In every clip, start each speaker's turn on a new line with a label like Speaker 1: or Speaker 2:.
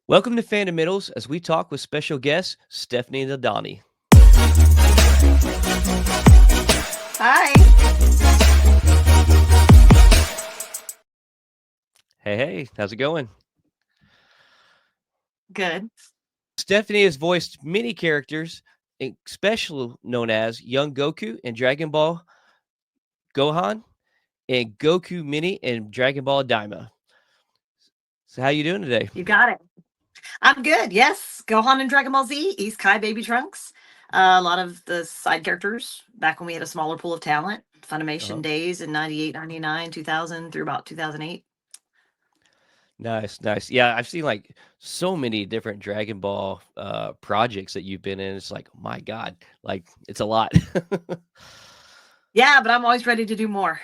Speaker 1: Welcome to Fundamentals as we talk with special guest Stephanie Nadolny.
Speaker 2: Hi.
Speaker 1: Hey, how's it going?
Speaker 2: Good.
Speaker 1: Stephanie has voiced many characters, especially known as young Goku in Dragon Ball Gohan and Goku Mini in Dragon Ball Daima. So how you doing today?
Speaker 2: You got it. I'm good. Yes. Gohan and Dragon Ball Z, East Kai Baby Trunks. A lot of the side characters back when we had a smaller pool of talent.
Speaker 1: Uh-huh.
Speaker 2: Funimation days in 98, 99, 2000 through about 2008.
Speaker 1: Nice. Yeah, I've seen like so many different Dragon Ball projects that you've been in. It's like, my God, like it's a lot.
Speaker 2: Yeah, but I'm always ready to do more.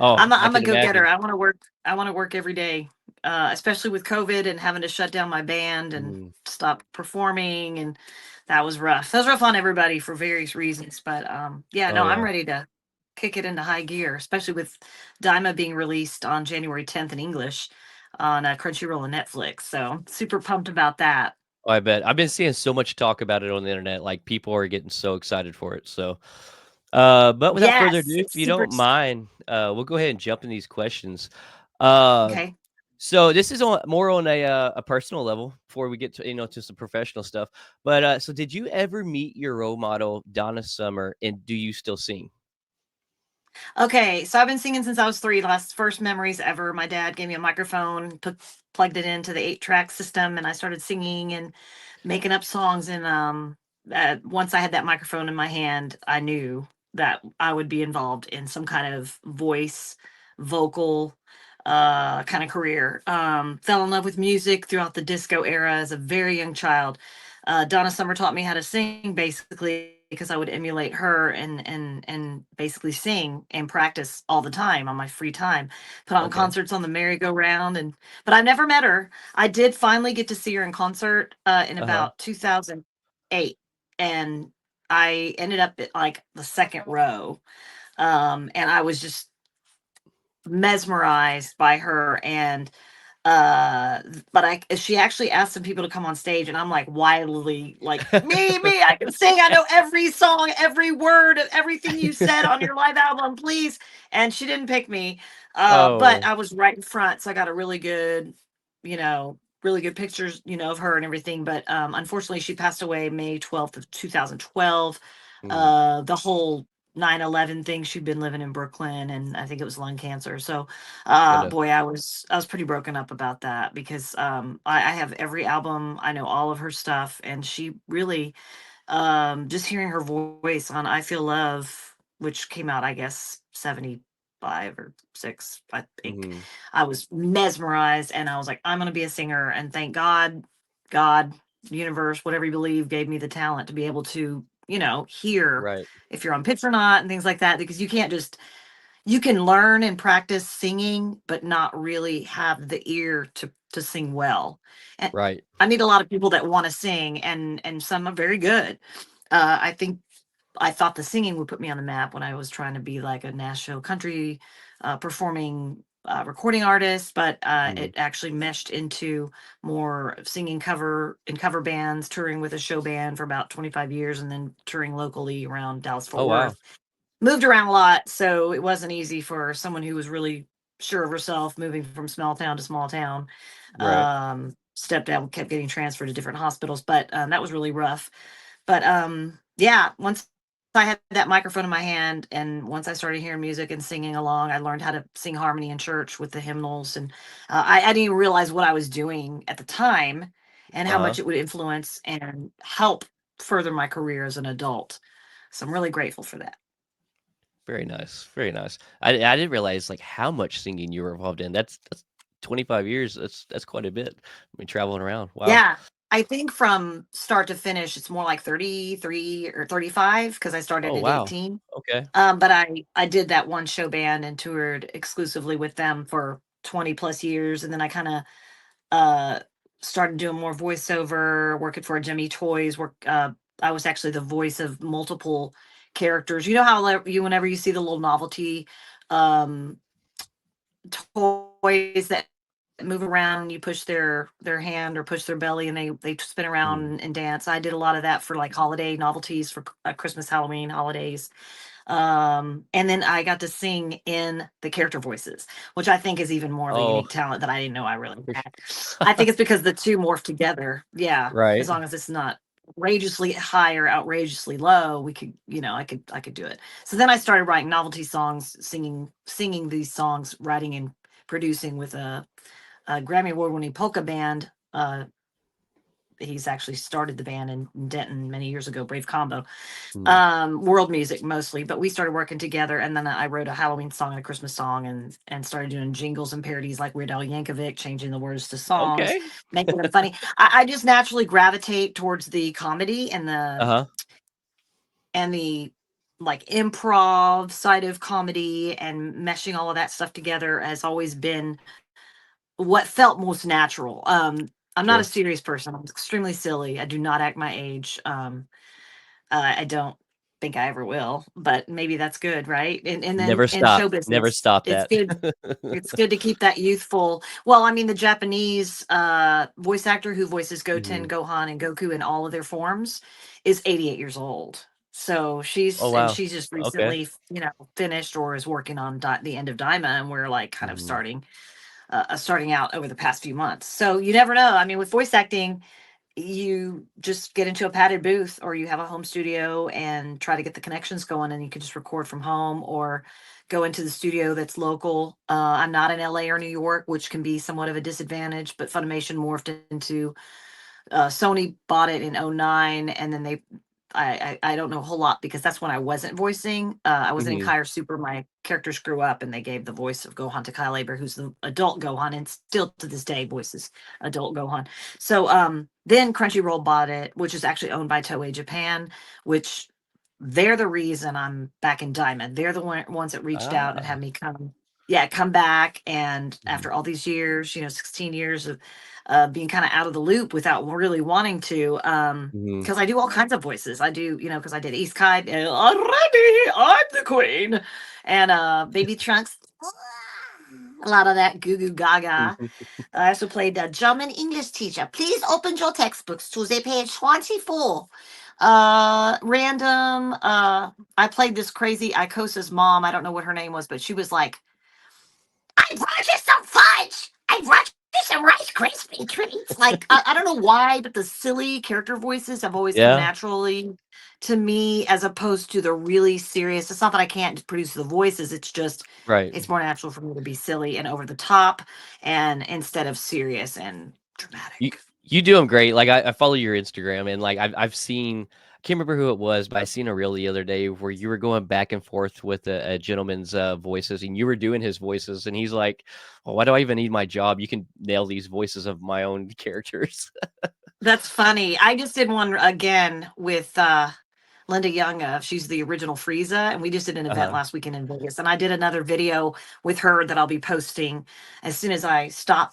Speaker 1: Oh, I
Speaker 2: I'm a
Speaker 1: can
Speaker 2: go-getter.
Speaker 1: imagine.
Speaker 2: I want to work every day. Especially with COVID and having to shut down my band and
Speaker 1: Mm.
Speaker 2: stop performing, and that was rough. That was rough on everybody for various reasons. But yeah,
Speaker 1: Oh
Speaker 2: no, I'm
Speaker 1: yeah.
Speaker 2: ready to kick it into high gear, especially with Daima being released on January 10th in English on Crunchyroll and Netflix. So I'm super pumped about that.
Speaker 1: Oh, I bet. I've been seeing so much talk about it on the internet, like, people are getting so excited for it, so, but without further ado,
Speaker 2: Yes,
Speaker 1: if
Speaker 2: it's
Speaker 1: you
Speaker 2: super
Speaker 1: don't mind, we'll go ahead and jump in these questions. Uh,
Speaker 2: okay.
Speaker 1: so this is on more on a personal level before we get to, to some professional stuff, but, so did you ever meet your role model, Donna Summer, and do you still sing?
Speaker 2: Okay, so I've been singing since I was three. Last first memories ever. My dad gave me a microphone, plugged it into the 8-track system, and I started singing and making up songs. And once I had that microphone in my hand, I knew that I would be involved in some kind of voice, vocal kind of career. Fell in love with music throughout the disco era as a very young child. Donna Summer taught me how to sing basically because I would emulate her and basically sing and practice all the time on my free time. Put on
Speaker 1: Okay.
Speaker 2: concerts on the merry-go-round, and but I never met her. I did finally get to see her in concert in
Speaker 1: Uh-huh.
Speaker 2: about 2008, and I ended up at like the second row. And I was just mesmerized by her. And uh but I she actually asked some people to come on stage, and I'm like wildly like, me, I can sing, I know every song, every word of everything you said on your live album, please. And she didn't pick me, but
Speaker 1: Oh,
Speaker 2: I was right in front, so I got a really good, really good pictures, of her and everything. But unfortunately she passed away May 12th of 2012.
Speaker 1: mm,
Speaker 2: The whole 9/11 thing, she'd been living in Brooklyn, and I think it was lung cancer. So
Speaker 1: goodness.
Speaker 2: boy, I was pretty broken up about that because I have every album, I know all of her stuff, and she really, just hearing her voice on I Feel Love, which came out, I guess, 75 or 6, I think.
Speaker 1: Mhm.
Speaker 2: I was mesmerized, and I was like, I'm gonna be a singer. And thank God, universe, whatever you believe, gave me the talent to be able to, hear
Speaker 1: Right,
Speaker 2: if you're on pitch or not and things like that, because you can learn and practice singing, but not really have the ear to sing well. And
Speaker 1: right.
Speaker 2: I need a lot of people that want to sing, and some are very good. I think I thought the singing would put me on the map when I was trying to be like a Nashville country performing recording artist, but
Speaker 1: Mhm.
Speaker 2: it actually meshed into more of singing cover in cover bands, touring with a show band for about 25 years, and then touring locally around Dallas Fort
Speaker 1: Oh, wow.
Speaker 2: Worth. Moved around a lot, so it wasn't easy for someone who was really sure of herself, moving from small town to small town.
Speaker 1: Right.
Speaker 2: Stepped out, kept getting transferred to different hospitals, but that was really rough. But yeah, once I had that microphone in my hand, and once I started hearing music and singing along, I learned how to sing harmony in church with the hymnals. And I didn't even realize what I was doing at the time and how
Speaker 1: Uh-huh.
Speaker 2: much it would influence and help further my career as an adult. So I'm really grateful for that.
Speaker 1: Very nice, very nice. I didn't realize, like, how much singing you were involved in. That's 25 years, that's quite a bit. I mean, traveling around, wow.
Speaker 2: Yeah. I think from start to finish, it's more like 33 or 35 because I started
Speaker 1: Oh,
Speaker 2: at
Speaker 1: wow.
Speaker 2: 18.
Speaker 1: Okay.
Speaker 2: But I did that one show band and toured exclusively with them for 20 plus years, and then I kind of uh, started doing more voiceover, working for Jimmy Toys. I was actually the voice of multiple characters. You know how you whenever you see the little novelty um, toys that move around and you push their hand or push their belly and they spin around
Speaker 1: Mm.
Speaker 2: and dance. I did a lot of that for like holiday novelties for Christmas, Halloween, holidays. And then I got to sing in the character voices, which I think is even more of a
Speaker 1: Oh,
Speaker 2: unique talent that I didn't know I really
Speaker 1: for
Speaker 2: had.
Speaker 1: sure.
Speaker 2: I think it's because the two morph together. Yeah, as
Speaker 1: Right.
Speaker 2: long as it's not outrageously high or outrageously low, we could, I could do it. So then I started writing novelty songs, singing these songs, writing and producing with a Grammy Award winning polka band. He's actually started the band in Denton many years ago, Brave Combo.
Speaker 1: Mm.
Speaker 2: World music mostly, but we started working together. And then I wrote a Halloween song and a Christmas song, and started doing jingles and parodies like Weird Al Yankovic, changing the words to songs,
Speaker 1: Okay.
Speaker 2: making them funny. I just naturally gravitate towards the comedy
Speaker 1: Uh-huh.
Speaker 2: and the like improv side of comedy, and meshing all of that stuff together has always been what felt most natural. I'm not a
Speaker 1: Sure.
Speaker 2: serious person. I'm extremely silly. I do not act my age. I don't think I ever will, but maybe that's good, right? And then
Speaker 1: Never
Speaker 2: in
Speaker 1: stop.
Speaker 2: show
Speaker 1: Never
Speaker 2: business,
Speaker 1: stop
Speaker 2: it's
Speaker 1: that.
Speaker 2: good. It's good to keep that youthful. Well, I mean, the Japanese voice actor who voices Goten,
Speaker 1: Mhm.
Speaker 2: Gohan, and Goku in all of their forms is 88 years old. So
Speaker 1: Oh,
Speaker 2: she's
Speaker 1: wow.
Speaker 2: just
Speaker 1: Okay.
Speaker 2: recently, finished or is working on the end of Daima, and we're like kind of
Speaker 1: Mhm.
Speaker 2: starting out over the past few months. So you never know. I mean, with voice acting, you just get into a padded booth or you have a home studio and try to get the connections going, and you can just record from home or go into the studio that's local. I'm not in LA or New York, which can be somewhat of a disadvantage, but Funimation morphed into Sony bought it in '09, and then I don't know a whole lot because that's when I wasn't voicing. I wasn't in
Speaker 1: Mhm.
Speaker 2: Kaiser Super. My characters grew up, and they gave the voice of Gohan to Kyle Aber, who's the adult Gohan, and still to this day voices adult Gohan. So then Crunchyroll bought it, which is actually owned by Toei Japan, which they're the reason I'm back in Diamond. They're the ones that reached out and
Speaker 1: Ah.
Speaker 2: had me come back. And
Speaker 1: Mhm.
Speaker 2: after all these years, 16 years of being kind of out of the loop without really wanting to,
Speaker 1: Mhm.
Speaker 2: because I do all kinds of voices. I do, because I did East Kite, already, I'm the queen, and Baby Trunks, a lot of that goo goo gaga.
Speaker 1: Mhm.
Speaker 2: I also played the German English teacher. Please open your textbooks to the page 24. Random. I played this crazy Icosa's mom. I don't know what her name was, but she was like, I brought you some fudge. I brought you some Rice Krispie treats. Like, I don't know why, but the silly character voices have always come
Speaker 1: Yeah.
Speaker 2: naturally to me as opposed to the really serious. It's not that I can't produce the voices, it's just,
Speaker 1: Right.
Speaker 2: it's more natural for me to be silly and over the top and instead of serious and
Speaker 1: You
Speaker 2: dramatic.
Speaker 1: you do them great. Like, I follow your Instagram, and, like, I've seen I can't remember who it was, but I seen a reel the other day where you were going back and forth with a gentleman's, voices, and you were doing his voices, and he's like, "Well, why do I even need my job? You can nail these voices of my own characters."
Speaker 2: That's funny. I just did one again with Linda Young. She's the original Frieza, and we just did an event
Speaker 1: Uh-huh.
Speaker 2: last weekend in Vegas. And I did another video with her that I'll be posting as soon as I stop,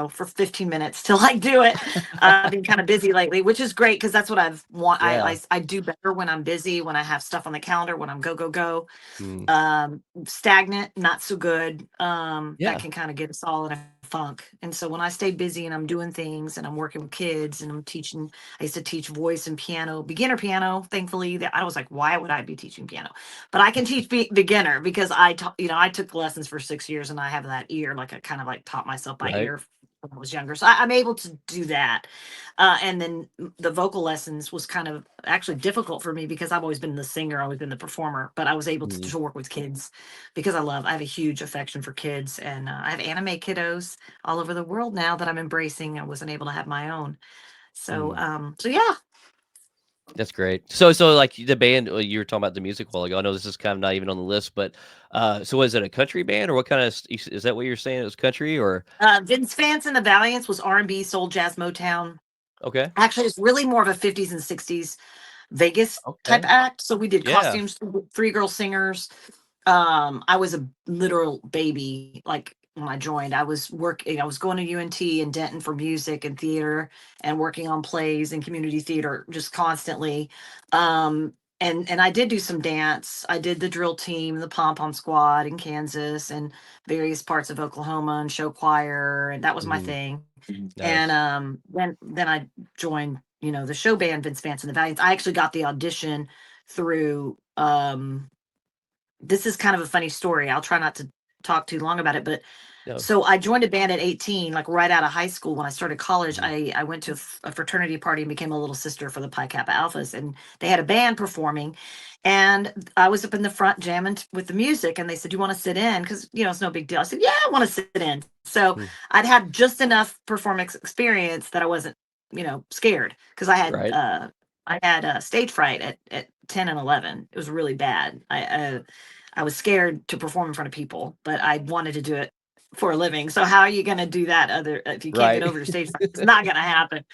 Speaker 2: for 15 minutes till I do it. I've been kind of busy lately, which is great because that's what I've want.
Speaker 1: Yeah.
Speaker 2: I do better when I'm busy, when I have stuff on the calendar, when I'm go go go.
Speaker 1: Mm.
Speaker 2: Stagnant, not so good. That
Speaker 1: Yeah.
Speaker 2: can kind of get us all in a funk. And so when I stay busy and I'm doing things and I'm working with kids and I'm teaching, I used to teach voice and piano, beginner piano. Thankfully, that I was like, why would I be teaching piano? But I can teach beginner because I took lessons for 6 years and I have that ear, like I kind of like taught myself by
Speaker 1: Right.
Speaker 2: ear when I was younger. So I'm able to do that. And then the vocal lessons was kind of actually difficult for me because I've always been the singer, always been the performer, but I was able
Speaker 1: Mhm.
Speaker 2: to work with kids because I have a huge affection for kids, and I have anime kiddos all over the world now that I'm embracing. I wasn't able to have my own. So,
Speaker 1: Mm.
Speaker 2: so yeah.
Speaker 1: That's great. So, like, the band you were talking about the music a while ago, I know this is kind of not even on the list, but, so was it a country band, or what kinda is that what you're saying? It was country, or
Speaker 2: Vince Vance and the Valiants was R&B, soul, jazz, Motown.
Speaker 1: okay.
Speaker 2: Actually, it's really more of a 50s and 60s Vegas type
Speaker 1: Okay.
Speaker 2: act. So we did
Speaker 1: Yeah.
Speaker 2: costumes, three girl singers. I was a literal baby. Like when I joined, I was going to UNT and Denton for music and theater and working on plays and community theater just constantly. Um, and I did do some dance. I did the drill team, the pom pom squad in Kansas, and various parts of Oklahoma, and show choir, and that was my
Speaker 1: Mhm.
Speaker 2: thing. And
Speaker 1: Nice.
Speaker 2: then I joined, the show band Vince Vance and the Valiants. I actually got the audition through. This is kind of a funny story. I'll try not to talk too long about it, but
Speaker 1: No.
Speaker 2: so I joined a band at 18, like right out of high school. When I started college,
Speaker 1: Mhm.
Speaker 2: I went to a fraternity party and became a little sister for the Pi Kappa Alphas, and they had a band performing, and I was up in the front jamming with the music, and they said, "You want to sit in?" Because it's no big deal. I said, "Yeah, I want to sit in." So
Speaker 1: Mm.
Speaker 2: I'd had just enough performance experience that I wasn't, scared, because
Speaker 1: Right.
Speaker 2: I had stage fright at 10 and 11. It was really bad. I was scared to perform in front of people, but I wanted to do it for a living. So how are you going to do that other if you can't get
Speaker 1: Right.
Speaker 2: over your stage fright? It's not going to happen.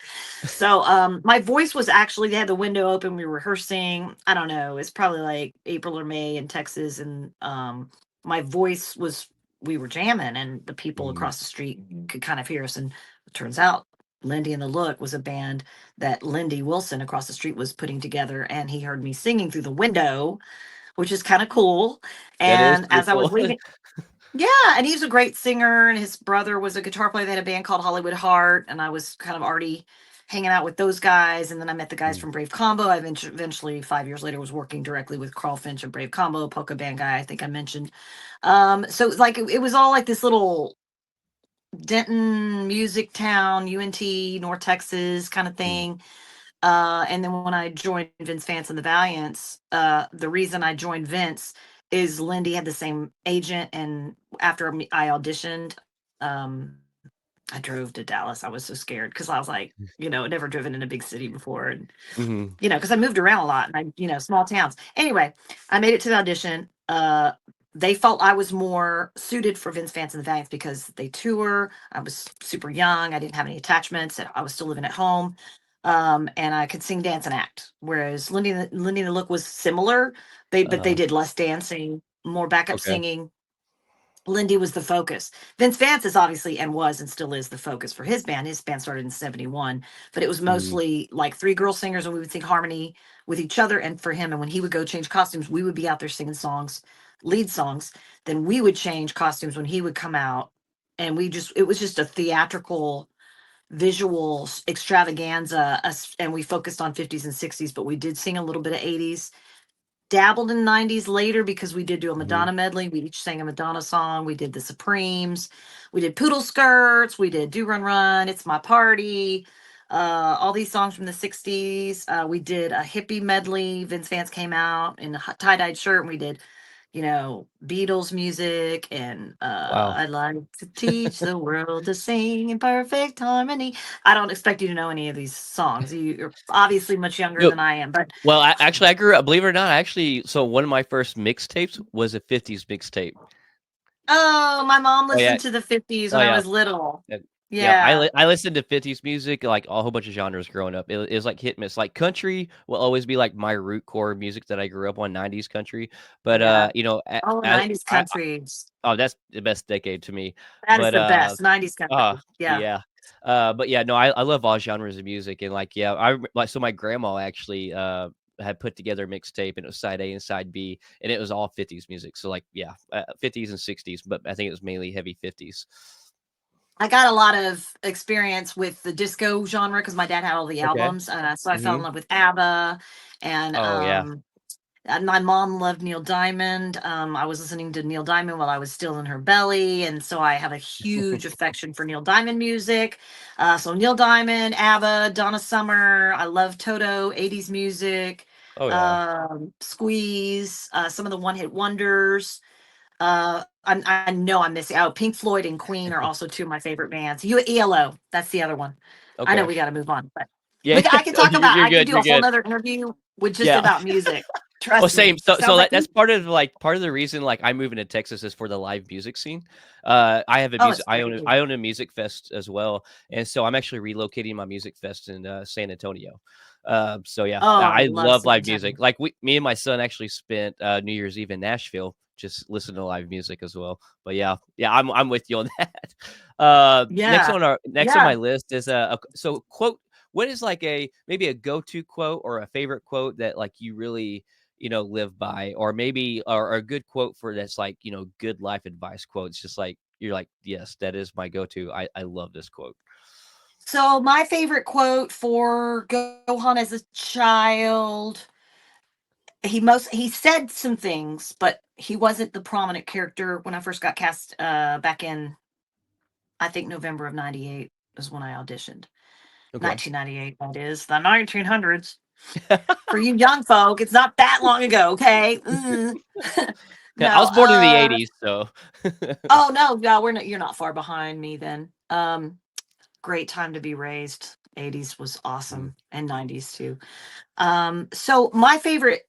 Speaker 2: So my voice was actually, they had the window open, we were rehearsing. I don't know, it's probably like April or May in Texas, and my voice was, we were jamming, and the people
Speaker 1: Mhm.
Speaker 2: across the street could kind of hear us. And it turns out Lindy and the Look was a band that Lindy Wilson across the street was putting together, and he heard me singing through the window, which is kind of cool.
Speaker 1: That is
Speaker 2: And
Speaker 1: pretty
Speaker 2: as I was
Speaker 1: cool.
Speaker 2: leaving, yeah, and he's a great singer, and his brother was a guitar player. They had a band called Hollywood Heart, and I was kind of already hanging out with those guys. And then I met the guys
Speaker 1: Mm.
Speaker 2: from Brave Combo. I eventually, 5 years later, was working directly with Carl Finch and Brave Combo, polka band guy, I think I mentioned. So like it was all like this little Denton music town, UNT, North Texas kind of
Speaker 1: Mm.
Speaker 2: thing. And then when I joined Vince Vance and the Valiants, the reason I joined Vince is Lindy had the same agent, and after I auditioned, um, I drove to Dallas. I was so scared because I was like, never driven in a big city before, and
Speaker 1: Mhm.
Speaker 2: because I moved around a lot, and small towns. Anyway, I made it to the audition. They felt I was more suited for Vince Vance and the Valiants because they tour. I was super young. I didn't have any attachments. I was still living at home. And I could sing, dance, and act. Whereas Lindy and the Look was similar. But they
Speaker 1: Uh-huh.
Speaker 2: did less dancing, more backup
Speaker 1: Okay.
Speaker 2: singing. Lindy was the focus. Vince Vance is obviously, and was, and still is, the focus for his band. His band started in 71, but it was
Speaker 1: Mhm.
Speaker 2: mostly like three girl singers, and we would sing harmony with each other and for him. And when he would go change costumes, we would be out there singing songs, lead songs. Then we would change costumes when he would come out. And it was just a theatrical visual extravaganza. And we focused on 50s and 60s, but we did sing a little bit of 80s, dabbled in 90s later because we did do a
Speaker 1: Mhm.
Speaker 2: Madonna medley. We each sang a Madonna song. We did the Supremes. We did Poodle Skirts. We did Do Run Run. It's My Party. All these songs from the 60s. We did a hippie medley. Vince Vance came out in a tie-dyed shirt, and we did, Beatles music, and
Speaker 1: Wow.
Speaker 2: I'd like to teach the world to sing in perfect harmony. I don't expect you to know any of these songs. You're obviously much younger
Speaker 1: No.
Speaker 2: than I am, but
Speaker 1: Well, I grew up, believe it or not, so one of my first mixtapes was a '50s mixtape.
Speaker 2: oh, my mom
Speaker 1: Oh, yeah.
Speaker 2: listened to the 50s
Speaker 1: Oh,
Speaker 2: when I
Speaker 1: yeah.
Speaker 2: was little.
Speaker 1: Yeah. Yeah,
Speaker 2: Yeah.
Speaker 1: I listened to '50s music, like, a whole bunch of genres growing up. It was like hit miss. Like, country will always be, like, my root core music that I grew up on, '90s country, but,
Speaker 2: Yeah. Oh,
Speaker 1: a
Speaker 2: 90s
Speaker 1: I
Speaker 2: country.
Speaker 1: oh, that's the best decade to me,
Speaker 2: That is
Speaker 1: but,
Speaker 2: the best. 90s country. Yeah.
Speaker 1: yeah, but, yeah, no, I love all genres of music, and, like, yeah, like, so my grandma actually, had put together a mixtape, and it was side A and side B, and it was all '50s music, so, like, yeah, '50s and '60s, but I think it was mainly heavy '50s.
Speaker 2: I got a lot of experience with the disco genre because my dad had all the
Speaker 1: Okay.
Speaker 2: albums. So I fell in
Speaker 1: Mhm.
Speaker 2: love with ABBA, and
Speaker 1: Oh, yeah.
Speaker 2: my mom loved Neil Diamond. I was listening to Neil Diamond while I was still in her belly, and so I have a huge affection for Neil Diamond music. So Neil Diamond, ABBA, Donna Summer. I love Toto, 80s music,
Speaker 1: Oh, yeah.
Speaker 2: Squeeze, some of the one hit wonders. I know I'm missing. Oh, Pink Floyd and Queen are also two of my favorite bands. ELO, that's the other one. I know
Speaker 1: Okay.
Speaker 2: we got to move on, but
Speaker 1: Yeah.
Speaker 2: I can
Speaker 1: Oh,
Speaker 2: talk about.
Speaker 1: you're
Speaker 2: I could
Speaker 1: good,
Speaker 2: do
Speaker 1: you're
Speaker 2: a whole
Speaker 1: good.
Speaker 2: nother interview with just
Speaker 1: Yeah.
Speaker 2: about music.
Speaker 1: Well,
Speaker 2: Trust
Speaker 1: same.
Speaker 2: me.
Speaker 1: So
Speaker 2: Sounds like
Speaker 1: that's part of, like, part of the reason, like, I moving to Texas is for the live music scene. I have a
Speaker 2: oh,
Speaker 1: music
Speaker 2: it's great
Speaker 1: I
Speaker 2: here.
Speaker 1: own a music fest as well, and so I'm actually relocating my music fest in, San Antonio. So yeah,
Speaker 2: Oh, I
Speaker 1: I
Speaker 2: love
Speaker 1: love
Speaker 2: San
Speaker 1: live
Speaker 2: Antonio.
Speaker 1: music. Like, me and my son actually spent, New Year's Eve in Nashville just listening to live music as well. But yeah, yeah, I'm with you on that.
Speaker 2: Yeah,
Speaker 1: Next on my
Speaker 2: yeah.
Speaker 1: list is, so quote what is like a maybe a go-to quote or a favorite quote that like you really live by, or maybe or a good quote for that's like good life advice quote? It's just like you're like, yes, that is my go-to. I love this quote.
Speaker 2: So my favorite quote for Gohan as a child, he said some things, but he wasn't the prominent character when I first got cast back in, I think, November of 98 is when I auditioned.
Speaker 1: Okay.
Speaker 2: 1998, that is, the 1900s. For you young folk, it's not that long ago, okay?
Speaker 1: Yeah, I
Speaker 2: No,
Speaker 1: was born in the 80s, so
Speaker 2: oh no, we're not, you're not far behind me then. Great time to be raised. 80s was
Speaker 1: Mhm,
Speaker 2: awesome, and 90s too. So my favorite,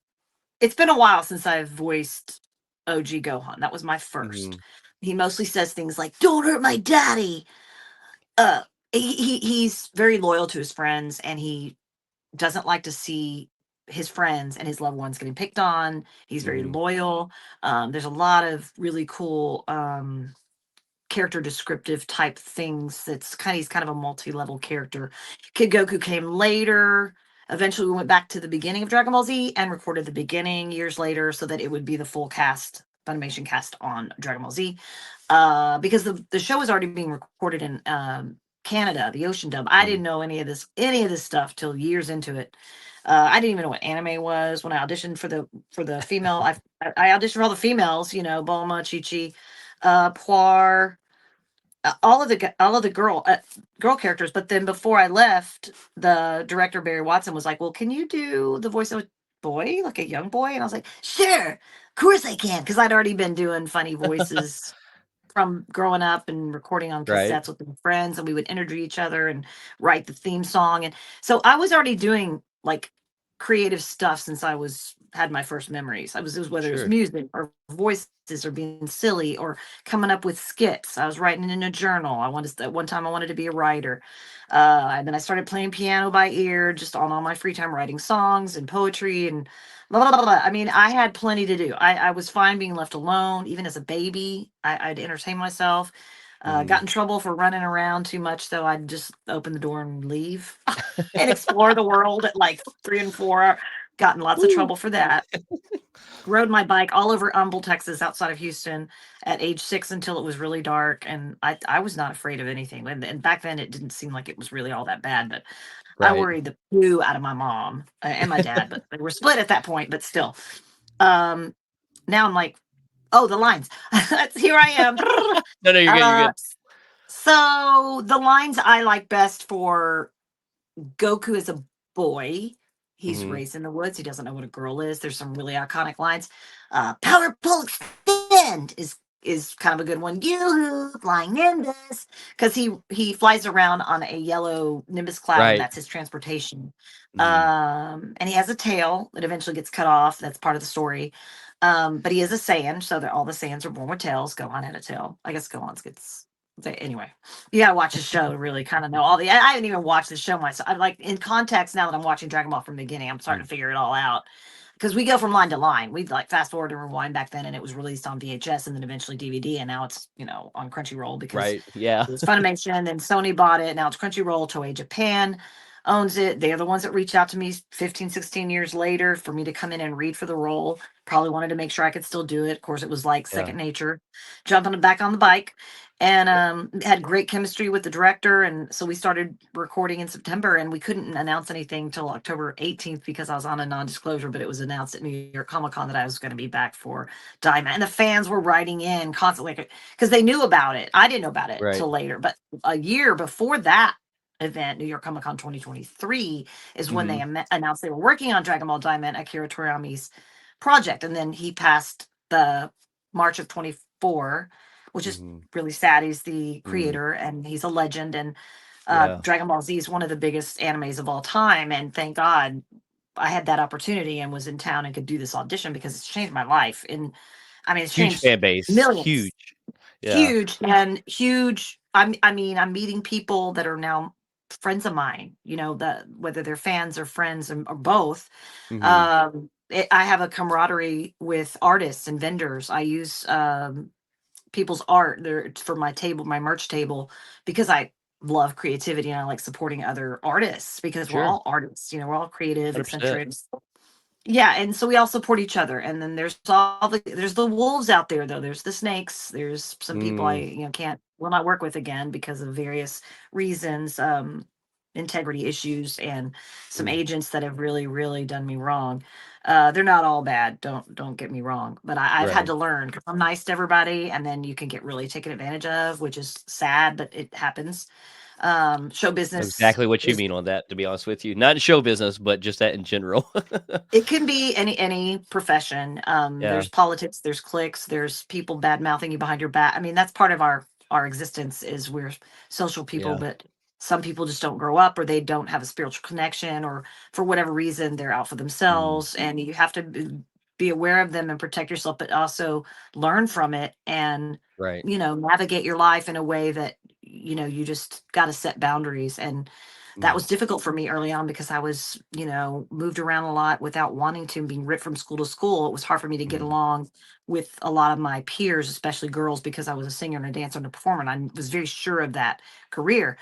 Speaker 2: it's been a while since I've voiced OG Gohan. That was my first.
Speaker 1: mhm,
Speaker 2: He mostly says things like, "Don't hurt my daddy." Uh, he's very loyal to his friends, and he doesn't like to see his friends and his loved ones getting picked on. He's very
Speaker 1: mhm,
Speaker 2: loyal. There's a lot of really cool character descriptive type things. He's kind of a multi-level character. Kid Goku came later. Eventually we went back to the beginning of Dragon Ball Z and recorded the beginning years later so that it would be the full cast, Funimation cast on Dragon Ball Z. Because the show was already being recorded in Canada, the Ocean dub. I
Speaker 1: mhm.
Speaker 2: didn't know any of this stuff till years into it. I didn't even know what anime was when I auditioned for the female. I auditioned for all the females, Bulma, Chi Chi, Poir, all of the girl characters. But then before I left, the director Barry Watson was like, "Well, can you do the voice of a boy, like a young boy?" And I was like, "Sure, of course I can," because I'd already been doing funny voices from growing up and recording on
Speaker 1: Right.
Speaker 2: cassettes with my friends, and we would interview each other and write the theme song. And so I was already doing like creative stuff since I was had my first memories. It was whether it was
Speaker 1: Sure.
Speaker 2: music or voices or being silly or coming up with skits. I was writing in a journal. At one time I wanted to be a writer. And then I started playing piano by ear, just on all my free time, writing songs and poetry and blah, blah, blah, blah. I mean, I had plenty to do. I was fine being left alone. Even as a baby, I'd entertain myself. Got
Speaker 1: Mhm.
Speaker 2: in trouble for running around too much, so I'd just open the door and leave and explore the world at like 3 and 4. Got in lots of
Speaker 1: Woo.
Speaker 2: trouble for that. Rode my bike all over Humble, Texas, outside of Houston, at age 6 until it was really dark, and I was not afraid of anything. And back then, it didn't seem like it was really all that bad, but I
Speaker 1: Right.
Speaker 2: worried the poo out of my mom and my dad, but they were split at that point. But still, um, now I'm like, oh, the lines. Here I am.
Speaker 1: No, no, you're good, you're
Speaker 2: Uh,
Speaker 1: good.
Speaker 2: so the lines I like best for Goku is a boy. He's
Speaker 1: Mhm.
Speaker 2: raised in the woods. He doesn't know what a girl is. There's some really iconic lines. Power pull extend is kind of a good one. You flying Nimbus, because he flies around on a yellow Nimbus cloud, and
Speaker 1: Right.
Speaker 2: that's his transportation.
Speaker 1: Mhm.
Speaker 2: And he has a tail that eventually gets cut off. That's part of the story. But he is a Saiyan, so that all the Saiyans are born with tails. Gohan had a tail. I guess Gohan's gets anyway. You gotta watch the show to really kind of know all the. I haven't even watched the show myself. I'm like in context now that I'm watching Dragon Ball from the beginning. I'm starting
Speaker 1: Mm.
Speaker 2: to figure it all out because we go from line to line. We'd like fast forward and rewind back then, and it was released on VHS and then eventually DVD, and now it's on Crunchyroll because
Speaker 1: Right. Yeah.
Speaker 2: it was Funimation. Then Sony bought it. Now it's Crunchyroll. Toei Japan owns it. They're the ones that reached out to me 15, 16 years later for me to come in and read for the role. Probably wanted to make sure I could still do it. Of course, it was like
Speaker 1: Yeah.
Speaker 2: second nature. Jumping back on the bike, and had great chemistry with the director. And so we started recording in September, and we couldn't announce anything till October 18th because I was on a non-disclosure, but it was announced at New York Comic Con that I was going to be back for DaMa. And the fans were writing in constantly because they knew about it. I didn't know about it
Speaker 1: Right.
Speaker 2: till later, but a year before that event, New York Comic Con 2023, is when they
Speaker 1: Mhm.
Speaker 2: announced they were working on Dragon Ball Daima, Akira Toriyama's project. And then he passed the March of 24, which is
Speaker 1: Mhm.
Speaker 2: really sad. He's the
Speaker 1: Mhm.
Speaker 2: creator and he's a legend. And
Speaker 1: Yeah.
Speaker 2: Dragon Ball Z is one of the biggest animes of all time. And thank God I had that opportunity and was in town and could do this audition because it's changed my life. And I mean, it's
Speaker 1: Huge
Speaker 2: changed
Speaker 1: fan base.
Speaker 2: millions.
Speaker 1: Huge. Yeah.
Speaker 2: Huge. I mean, I'm meeting people that are now friends of mine, that whether they're fans or friends or both.
Speaker 1: Mhm.
Speaker 2: I have a camaraderie with artists and vendors. I use people's art there for my table, my merch table, because love creativity and I like supporting other artists because we're
Speaker 1: Sure.
Speaker 2: all artists, we're all creative,
Speaker 1: 100%.
Speaker 2: eccentric. Yeah, and so we all support each other. And then there's the wolves out there though. There's the snakes. There's some people I,
Speaker 1: Mm,
Speaker 2: can't will not work with again because of various reasons, integrity issues and some
Speaker 1: mm,
Speaker 2: agents that have really, really done me wrong. They're not all bad. Don't get me wrong. But I've had
Speaker 1: right.
Speaker 2: to learn because I'm nice to everybody, and then you can get really taken advantage of, which is sad, but it happens. Show
Speaker 1: Know
Speaker 2: business
Speaker 1: exactly what you
Speaker 2: is
Speaker 1: mean on that, to be honest with you. Not in show business, but just that in general.
Speaker 2: it can be any profession.
Speaker 1: Yeah.
Speaker 2: There's politics, there's cliques, there's people bad mouthing you behind your back. I mean, that's part of our existence is we're social people,
Speaker 1: Yeah.
Speaker 2: but some people just don't grow up or they don't have a spiritual connection or for whatever reason they're out for
Speaker 1: Mm,
Speaker 2: themselves and you have to be aware of them and protect yourself, but also learn from it and
Speaker 1: right.
Speaker 2: navigate your life in a way that you just got to set boundaries. And that
Speaker 1: Mm,
Speaker 2: was difficult for me early on because I was, moved around a lot without wanting to and being ripped from school to school. It was hard for me to get
Speaker 1: mm,
Speaker 2: along with a lot of my peers, especially girls, because I was a singer and a dancer and a performer. And I was very sure of that career.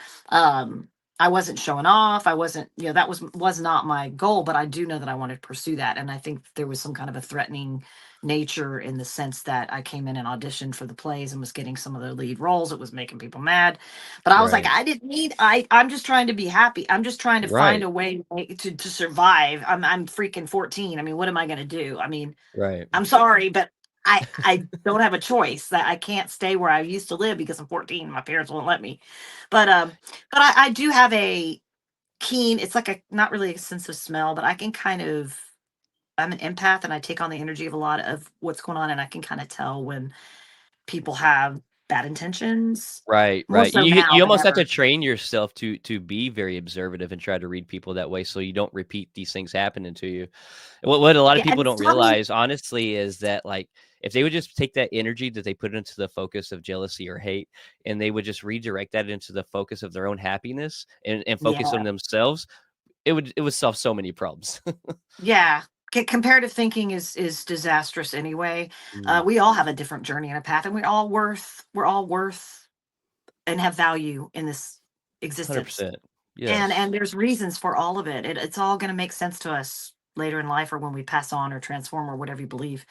Speaker 2: I wasn't showing off. I wasn't, that was not my goal, but I do know that I wanted to pursue that. And I think there was some kind of a threatening nature in the sense that I came in and auditioned for the plays and was getting some of the lead roles. It was making people mad. But I was like,
Speaker 1: right.
Speaker 2: I didn't need. I'm just trying to be happy. I'm just trying to find
Speaker 1: Right.
Speaker 2: a way to survive. I'm freaking 14. I mean, what am I going to do? I mean,
Speaker 1: Right.
Speaker 2: I'm sorry, but I don't have a choice. That I can't stay where I used to live because I'm 14. My parents won't let me. But I do have a keen. It's like a not really a sense of smell, but I can kind of. I'm an empath, and I take on the energy of a lot of what's going on, and I can kind of tell when people have bad intentions
Speaker 1: Right,
Speaker 2: more
Speaker 1: right.
Speaker 2: so
Speaker 1: You
Speaker 2: now than
Speaker 1: almost have to
Speaker 2: ever.
Speaker 1: train yourself to be very observative and try to read people that way so you don't repeat these things happening to you. What a lot of
Speaker 2: Yeah, and
Speaker 1: people
Speaker 2: it's
Speaker 1: don't
Speaker 2: taught me.
Speaker 1: realize, honestly, is that, like, if they would just take that energy that they put into the focus of jealousy or hate, and they would just redirect that into the focus of their own happiness and focus on
Speaker 2: Yeah.
Speaker 1: themselves, it would solve so many problems.
Speaker 2: Yeah. Comparative thinking is disastrous anyway.
Speaker 1: Mm,
Speaker 2: We all have a different journey and a path, and we're all worth and have value in this existence.
Speaker 1: 100%.
Speaker 2: And
Speaker 1: Yes.
Speaker 2: there's reasons for all of it. It's all going to make sense to us later in life or when we pass on or transform or whatever you believe.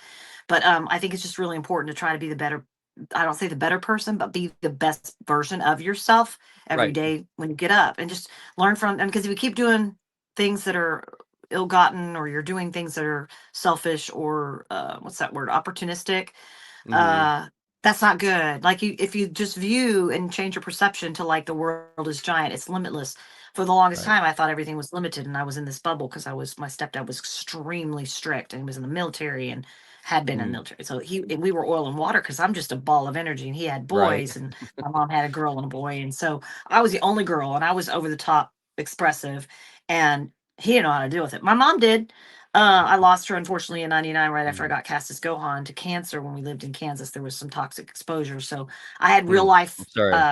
Speaker 2: But I think it's just really important to try to be the better. I don't say the better person, but be the best version of yourself every
Speaker 1: Right.
Speaker 2: day when you get up and just learn from them. Because if you keep doing things that are ill-gotten or you're doing things that are selfish or what's that word, opportunistic,
Speaker 1: Mhm.
Speaker 2: uh that's not good. Like if you just view and change your perception to like the world is giant, it's limitless. For the longest
Speaker 1: Right.
Speaker 2: time I thought everything was limited and I was in this bubble because I was my stepdad was extremely strict and he was in the military and had been in the
Speaker 1: Mm,
Speaker 2: military. So he and we were oil and water because I'm just a ball of energy and he had
Speaker 1: right.
Speaker 2: boys and my mom had a girl and a boy. And so I was the only girl and I was over the top expressive and he didn't know how to deal with it. My mom did. I lost her unfortunately in '99 right after I
Speaker 1: Mm,
Speaker 2: got cast as Gohan to cancer when we lived in Kansas. There was some toxic exposure. So I had real
Speaker 1: I'm
Speaker 2: life.
Speaker 1: sorry.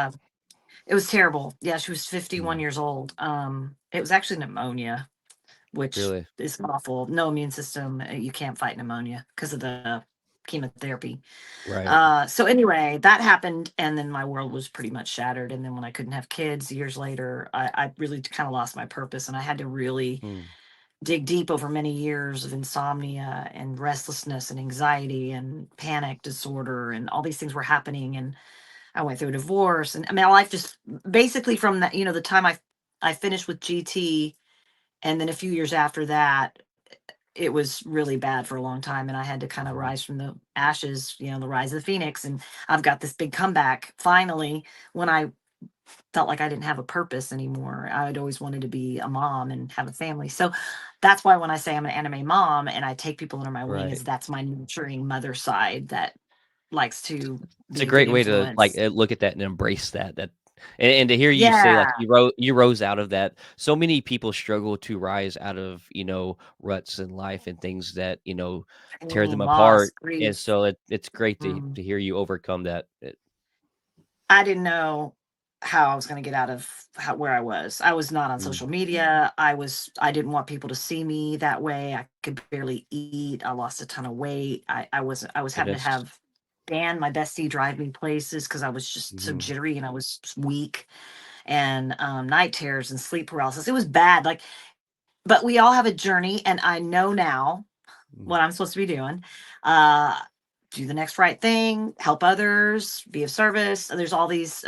Speaker 2: It was terrible. Yeah, she was 51
Speaker 1: Mm,
Speaker 2: years old. It was actually pneumonia, which
Speaker 1: really?
Speaker 2: is awful. No immune system. You can't fight pneumonia because of the chemotherapy.
Speaker 1: Right.
Speaker 2: So anyway, that happened, and then my world was pretty much shattered. And then when I couldn't have kids years later, I really kind of lost my purpose, and I had to really
Speaker 1: Mm,
Speaker 2: dig deep over many years of insomnia and restlessness and anxiety and panic disorder and all these things were happening and I went through a divorce and I mean my life just basically from that the time I finished with GT and then a few years after that it was really bad for a long time and I had to kind of
Speaker 1: mhm.
Speaker 2: rise from the ashes, the rise of the phoenix, and I've got this big comeback finally when I felt like I didn't have a purpose anymore. I'd always wanted to be a mom and have a family. So that's why when I say I'm an anime mom and I take people under my wing,
Speaker 1: Right.
Speaker 2: is that's my nurturing mother side that likes to
Speaker 1: It's a
Speaker 2: be a good
Speaker 1: great way to, like,
Speaker 2: influence.
Speaker 1: look at that and embrace that and to hear you say, like,
Speaker 2: Yeah.
Speaker 1: you rose out of that. So many people struggle to rise out of, ruts in life and things that, tear them
Speaker 2: Pain, loss,
Speaker 1: apart, and
Speaker 2: grief.
Speaker 1: so it's great
Speaker 2: Mm.
Speaker 1: to hear you overcome that.
Speaker 2: I didn't know how I was going to get out of where I was. I was not on
Speaker 1: Mm,
Speaker 2: social media. I didn't want people to see me that way. I could barely eat. I lost a ton of weight. I was having to
Speaker 1: goodness.
Speaker 2: have Dan, my bestie, drive me places because I was just so
Speaker 1: Mhm.
Speaker 2: jittery and I was weak. and night terrors and sleep paralysis. It was bad. Like, but we all have a journey, and I know now
Speaker 1: Mm,
Speaker 2: what I'm supposed to be doing. Uh, do the next right thing, help others, be of service. There's all these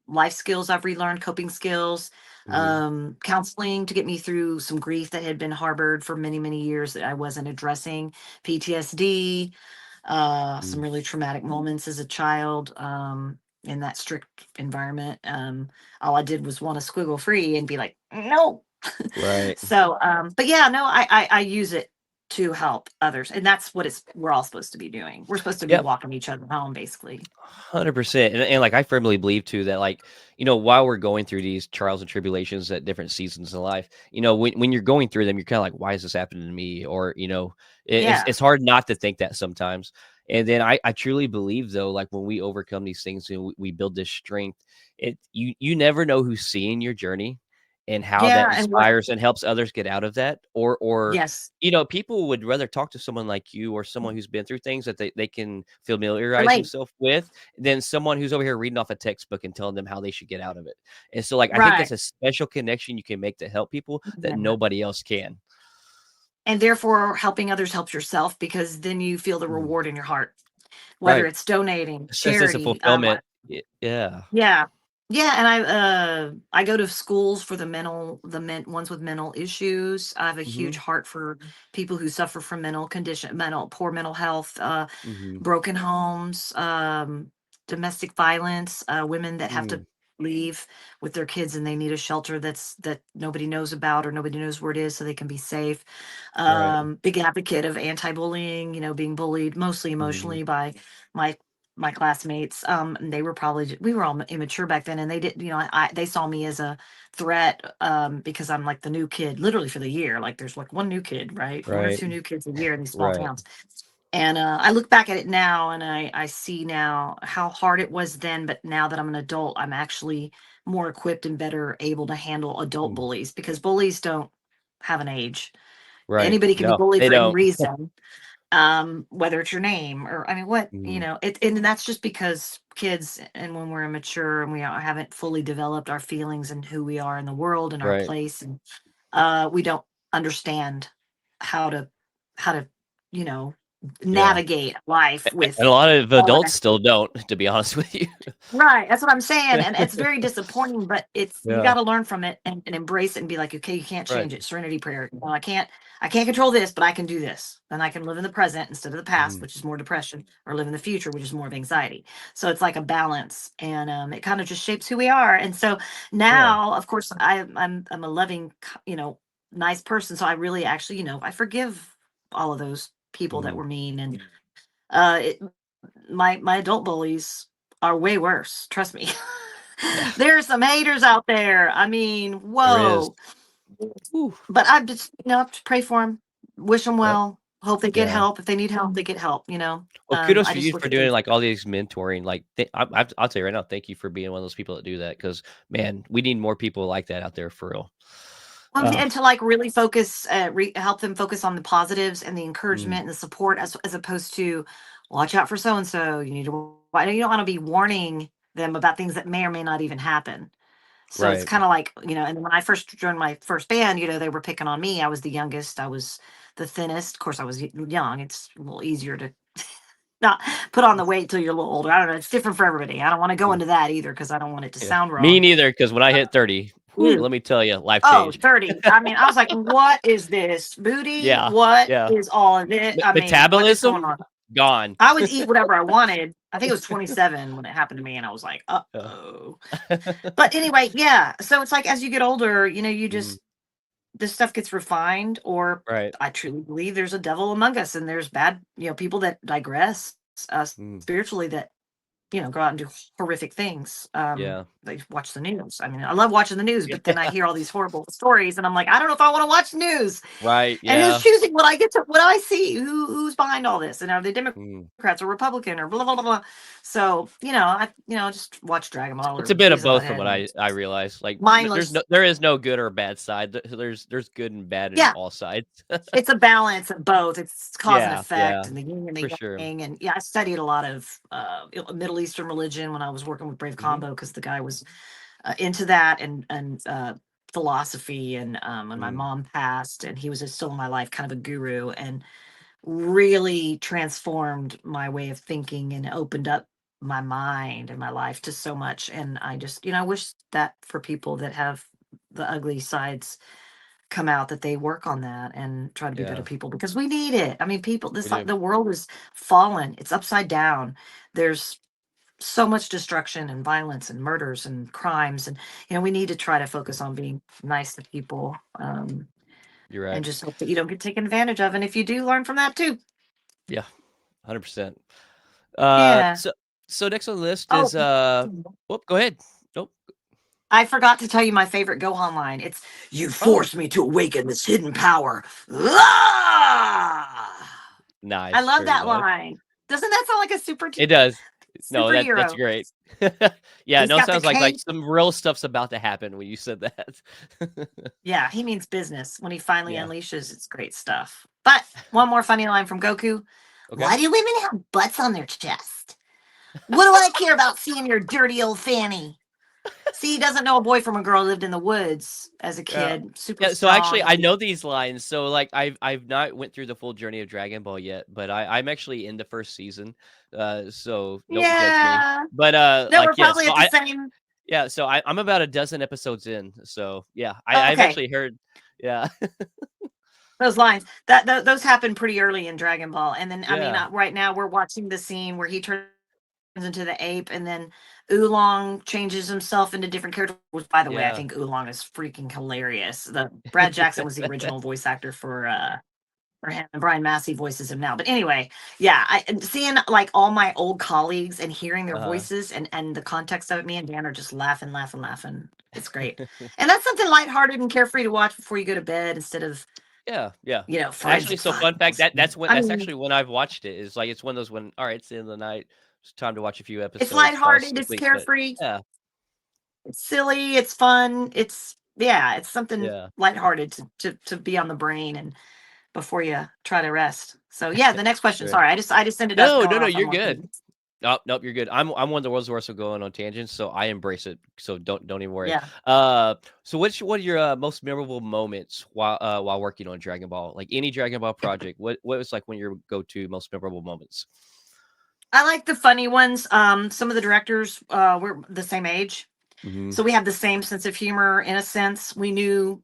Speaker 2: life skills I've relearned, coping skills,
Speaker 1: mhm,
Speaker 2: counseling to get me through some grief that had been harbored for many, many years that I wasn't addressing, PTSD, some
Speaker 1: mm,
Speaker 2: really traumatic moments as a child. In that strict environment, all I did was want to squiggle free and be like, no.
Speaker 1: right.
Speaker 2: So, but yeah, no, I use it to help others, and that's what it's we're all supposed to be doing. We're supposed to be
Speaker 1: Yep.
Speaker 2: walking each other home, basically.
Speaker 1: 100%. And like I firmly believe too that like, while we're going through these trials and tribulations at different seasons in life, when you're going through them, you're kind of like, why is this happening to me? Or, it's
Speaker 2: Yeah,
Speaker 1: it's hard not to think that sometimes. And then I truly believe though, like when we overcome these things and we build this strength, you never know who's seeing your journey and how that
Speaker 2: yeah, and what?
Speaker 1: inspires and helps others get out of that. Or
Speaker 2: Yes,
Speaker 1: people would rather talk to someone like you or someone who's been through things that they can familiarize
Speaker 2: relate.
Speaker 1: themselves with than someone who's over here reading off a textbook and telling them how they should get out of it. And so, like, I think
Speaker 2: Right.
Speaker 1: that's a special connection you can make to help people that
Speaker 2: Yeah.
Speaker 1: nobody else can.
Speaker 2: And therefore, helping others helps yourself because then you feel the
Speaker 1: Mm,
Speaker 2: reward in your heart, whether
Speaker 1: right.
Speaker 2: it's donating,
Speaker 1: A sense of
Speaker 2: charity.
Speaker 1: fulfillment. Yeah.
Speaker 2: Yeah. Yeah, and I go to schools for the ones with mental issues. I have a huge
Speaker 1: Mhm.
Speaker 2: heart for people who suffer from poor mental health,
Speaker 1: Mhm.
Speaker 2: broken homes, domestic violence, women that have to
Speaker 1: Mm,
Speaker 2: leave with their kids and they need a shelter that nobody knows about or nobody knows where it is so they can be safe.
Speaker 1: right.
Speaker 2: Big advocate of anti-bullying, being bullied mostly
Speaker 1: Mhm.
Speaker 2: emotionally by my my classmates. And they were we were all immature back then, and they didn't, they saw me as a threat, because I'm like the new kid, literally for the year. Like there's like one new kid, right? One or
Speaker 1: Right.
Speaker 2: two new kids a year in these small
Speaker 1: Right.
Speaker 2: towns. And I look back at it now, and I see now how hard it was then. But now that I'm an adult, I'm actually more equipped and better able to handle adult
Speaker 1: Mm,
Speaker 2: bullies because bullies don't have an age.
Speaker 1: right.
Speaker 2: Anybody can be
Speaker 1: No,
Speaker 2: bullied
Speaker 1: they
Speaker 2: for any
Speaker 1: don't.
Speaker 2: reason, whether it's your name or I mean what,
Speaker 1: Mm,
Speaker 2: and that's just because kids, and when we're immature and haven't fully developed our feelings and who we are in the world and our
Speaker 1: right.
Speaker 2: place, and we don't understand how to how to you know
Speaker 1: Yeah.
Speaker 2: navigate life
Speaker 1: And a
Speaker 2: with
Speaker 1: lot of
Speaker 2: all of
Speaker 1: adults
Speaker 2: that.
Speaker 1: still don't, to be honest with you.
Speaker 2: Right, that's what I'm saying, and it's very disappointing, but it's you
Speaker 1: Yeah.
Speaker 2: gotta learn from it and embrace it and be like, "Okay, you can't
Speaker 1: Right.
Speaker 2: change it." Serenity prayer. I can't control this, but I can do this. Then I can live in the present instead of the past,
Speaker 1: Mhm.
Speaker 2: which is more depression, or live in the future, which is more of anxiety. So it's like a balance, and it kind of just shapes who we are. And so
Speaker 1: Yeah.
Speaker 2: now, of course, I'm a loving, nice person. So I really actually, I forgive all of those people that
Speaker 1: Mhm.
Speaker 2: were mean, and it, my adult bullies are way worse. Trust me.
Speaker 1: Yeah.
Speaker 2: There are some haters out there. I mean,
Speaker 1: There is.
Speaker 2: whoa.
Speaker 1: Whew.
Speaker 2: But I just, just pray for them, wish them
Speaker 1: Yep.
Speaker 2: well, hope they get
Speaker 1: Yeah.
Speaker 2: help. If they need help, they get help.
Speaker 1: Well, kudos
Speaker 2: I
Speaker 1: for
Speaker 2: just
Speaker 1: you
Speaker 2: look
Speaker 1: for
Speaker 2: at
Speaker 1: doing,
Speaker 2: things.
Speaker 1: like, all these mentoring, like, I'll tell you right now, thank you for being one of those people that do that, because man, we need more people like that out there for real. Uh,
Speaker 2: And to like really focus, help them focus on the positives and the
Speaker 1: mm,
Speaker 2: encouragement and the support, as opposed to watch out for so and so. You need to, you don't want to be warning them about things that may or may not even happen. So it's
Speaker 1: right.
Speaker 2: kind of like, and when I first joined my first band, they were picking on me. I was the youngest. I was the thinnest. Of course, I was young. It's a little easier to not put on the weight till you're a little older. I don't know. It's different for everybody. I don't want to go
Speaker 1: Mm,
Speaker 2: into that either because I don't want it to
Speaker 1: yeah.
Speaker 2: sound
Speaker 1: Me
Speaker 2: wrong.
Speaker 1: neither, because when I hit 30, whew,
Speaker 2: Ooh.
Speaker 1: let me tell you, life
Speaker 2: Oh,
Speaker 1: changed.
Speaker 2: 30. I mean, I was like, what is this? Booty?
Speaker 1: Yeah.
Speaker 2: What
Speaker 1: Yeah.
Speaker 2: is all of it? I mean, what is going
Speaker 1: Metabolism
Speaker 2: on?
Speaker 1: gone.
Speaker 2: I would eat whatever I wanted. I think it was 27 when it happened to me, and I was like,
Speaker 1: Yeah.
Speaker 2: uh-oh. But anyway, yeah. So it's like as you get older, you
Speaker 1: Mm,
Speaker 2: just this stuff gets refined, or
Speaker 1: right.
Speaker 2: I truly believe there's a devil among us, and there's bad, people that digress, uh,
Speaker 1: Mm,
Speaker 2: spiritually, that go out and do horrific things.
Speaker 1: yeah.
Speaker 2: They watch the news. I mean, I love watching the news, but then I
Speaker 1: Yeah.
Speaker 2: hear all these horrible stories, and I'm like, I don't know if I want to watch news.
Speaker 1: Right.
Speaker 2: And who's
Speaker 1: Yeah.
Speaker 2: choosing what I see? Who's behind all this? And are they
Speaker 1: Mm.
Speaker 2: Democrats or Republican or blah blah blah blah? So I just watch Dragon Ball
Speaker 1: It's
Speaker 2: or
Speaker 1: a bit of
Speaker 2: Beavis and
Speaker 1: both from
Speaker 2: Butthead,
Speaker 1: what
Speaker 2: and
Speaker 1: I realize. Like,
Speaker 2: mindless.
Speaker 1: there is no good or bad side. There's good and bad in
Speaker 2: Yeah,
Speaker 1: all sides.
Speaker 2: it's a balance of both. It's cause and
Speaker 1: Yeah,
Speaker 2: effect,
Speaker 1: yeah,
Speaker 2: and the yin and
Speaker 1: for
Speaker 2: the
Speaker 1: sure.
Speaker 2: yang. And yeah, I studied a lot of Middle Eastern religion when I was working with Brave
Speaker 1: Mhm.
Speaker 2: Combo because the guy was into that and philosophy. And when my
Speaker 1: Mm,
Speaker 2: mom passed, and he was still in my life, kind of a guru, and really transformed my way of thinking and opened up my mind and my life to so much. And I just, I wish that for people that have the ugly sides come out, that they work on that and try to be better
Speaker 1: yeah,
Speaker 2: people, because we need it. I mean, people,
Speaker 1: we
Speaker 2: this,
Speaker 1: do.
Speaker 2: the world is fallen, it's upside down. There's so much destruction and violence and murders and crimes, and we need to try to focus on being nice to people,
Speaker 1: You're
Speaker 2: and
Speaker 1: right.
Speaker 2: just hope that you don't get taken advantage of, and if you do, learn from that too.
Speaker 1: Yeah, 100%.
Speaker 2: Yeah.
Speaker 1: So next on the list
Speaker 2: Oh,
Speaker 1: is whoop, go ahead. Nope.
Speaker 2: I forgot to tell you my favorite Gohan line. It's, "You
Speaker 1: Oh,
Speaker 2: forced me to awaken this hidden power." Ah! I
Speaker 1: nice,
Speaker 2: love
Speaker 1: very
Speaker 2: that
Speaker 1: nice.
Speaker 2: line. Doesn't that sound like a
Speaker 1: It does. No, that's
Speaker 2: superhero?
Speaker 1: great. Yeah,
Speaker 2: He's
Speaker 1: no, it
Speaker 2: got the
Speaker 1: sounds like
Speaker 2: cape.
Speaker 1: some real stuff's about to happen when you said that.
Speaker 2: Yeah, he means business when he finally
Speaker 1: Yeah.
Speaker 2: unleashes. It's great stuff. But one more funny line from Goku.
Speaker 1: Okay.
Speaker 2: "Why do women have butts on their chest? What do I care about seeing your dirty old fanny?" See, he doesn't know a boy from a girl, lived in the woods as a
Speaker 1: Yeah.
Speaker 2: kid, super
Speaker 1: Yeah, so actually
Speaker 2: strong.
Speaker 1: I know these lines. So like I've not went through the full journey of Dragon Ball yet, but I'm actually in the first season. So don't judge me.
Speaker 2: Yeah.
Speaker 1: But
Speaker 2: No,
Speaker 1: like
Speaker 2: we're
Speaker 1: yeah,
Speaker 2: probably
Speaker 1: so
Speaker 2: at the same.
Speaker 1: I'm about a dozen episodes in. So yeah, I've
Speaker 2: Okay.
Speaker 1: actually heard yeah.
Speaker 2: Those lines those happen pretty early in Dragon Ball, and then I mean,
Speaker 1: Yeah.
Speaker 2: right now we're watching the scene where he turns into the ape, and then Oolong changes himself into different characters. Which, by the way, I
Speaker 1: Yeah.
Speaker 2: think Oolong is freaking hilarious. The Brad Jackson was the original voice actor for him, and Brian Massey voices him now. But anyway, yeah, and seeing like all my old colleagues and hearing their
Speaker 1: Uh-huh.
Speaker 2: voices and the context of it, me and Dan are just laughing, laughing, laughing. It's great, and that's something lighthearted and carefree to watch before you go to bed instead of
Speaker 1: Yeah, yeah. Actually,
Speaker 2: forensic
Speaker 1: so fun fact,
Speaker 2: files. I
Speaker 1: that's
Speaker 2: mean,
Speaker 1: actually when I've watched it. Is like it's one of those when all right, it's the end of the night, it's time to watch a few
Speaker 2: it's
Speaker 1: episodes, fall
Speaker 2: lighthearted, it's
Speaker 1: asleep, but
Speaker 2: carefree,
Speaker 1: yeah,
Speaker 2: it's silly, it's fun, it's something
Speaker 1: yeah,
Speaker 2: lighthearted to be on the brain and before you try to rest. So yeah, the next question.
Speaker 1: right.
Speaker 2: Sorry, I just ended up
Speaker 1: No, no,
Speaker 2: going
Speaker 1: no,
Speaker 2: off on
Speaker 1: you're
Speaker 2: one
Speaker 1: good.
Speaker 2: thing.
Speaker 1: Nope, nope, you're good. I'm one of the world's worst of going on tangents, so I embrace it. So don't even worry.
Speaker 2: Yeah.
Speaker 1: So what are your most memorable moments while working on Dragon Ball? Like any Dragon Ball project, what was like one of your go-to most memorable moments?
Speaker 2: I like the funny ones. Some of the directors were the same age,
Speaker 1: Hmm.
Speaker 2: so we had the same sense of humor in a sense. We knew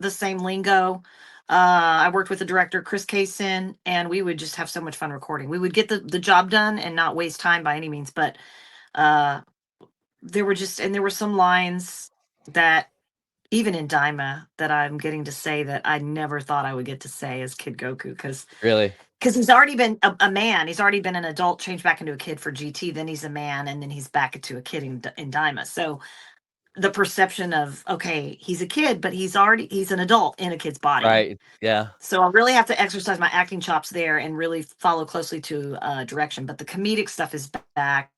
Speaker 2: the same lingo. I worked with the director Chris Kaysen, and we would just have so much fun recording. We would get the job done and not waste time by any means. But uh, there were some lines that even in DaMa that I'm getting to say that I never thought I would get to say as Kid Goku,
Speaker 1: Really?
Speaker 2: because he's already been a man. He's already been an adult, changed back into a kid for GT. Then he's a man, and then he's back into a kid in DaMa. So the perception of, okay, he's a kid, but he's an adult in a kid's body.
Speaker 1: Right. Yeah.
Speaker 2: So I really have to exercise my acting chops there and really follow closely to direction. But the comedic stuff is back.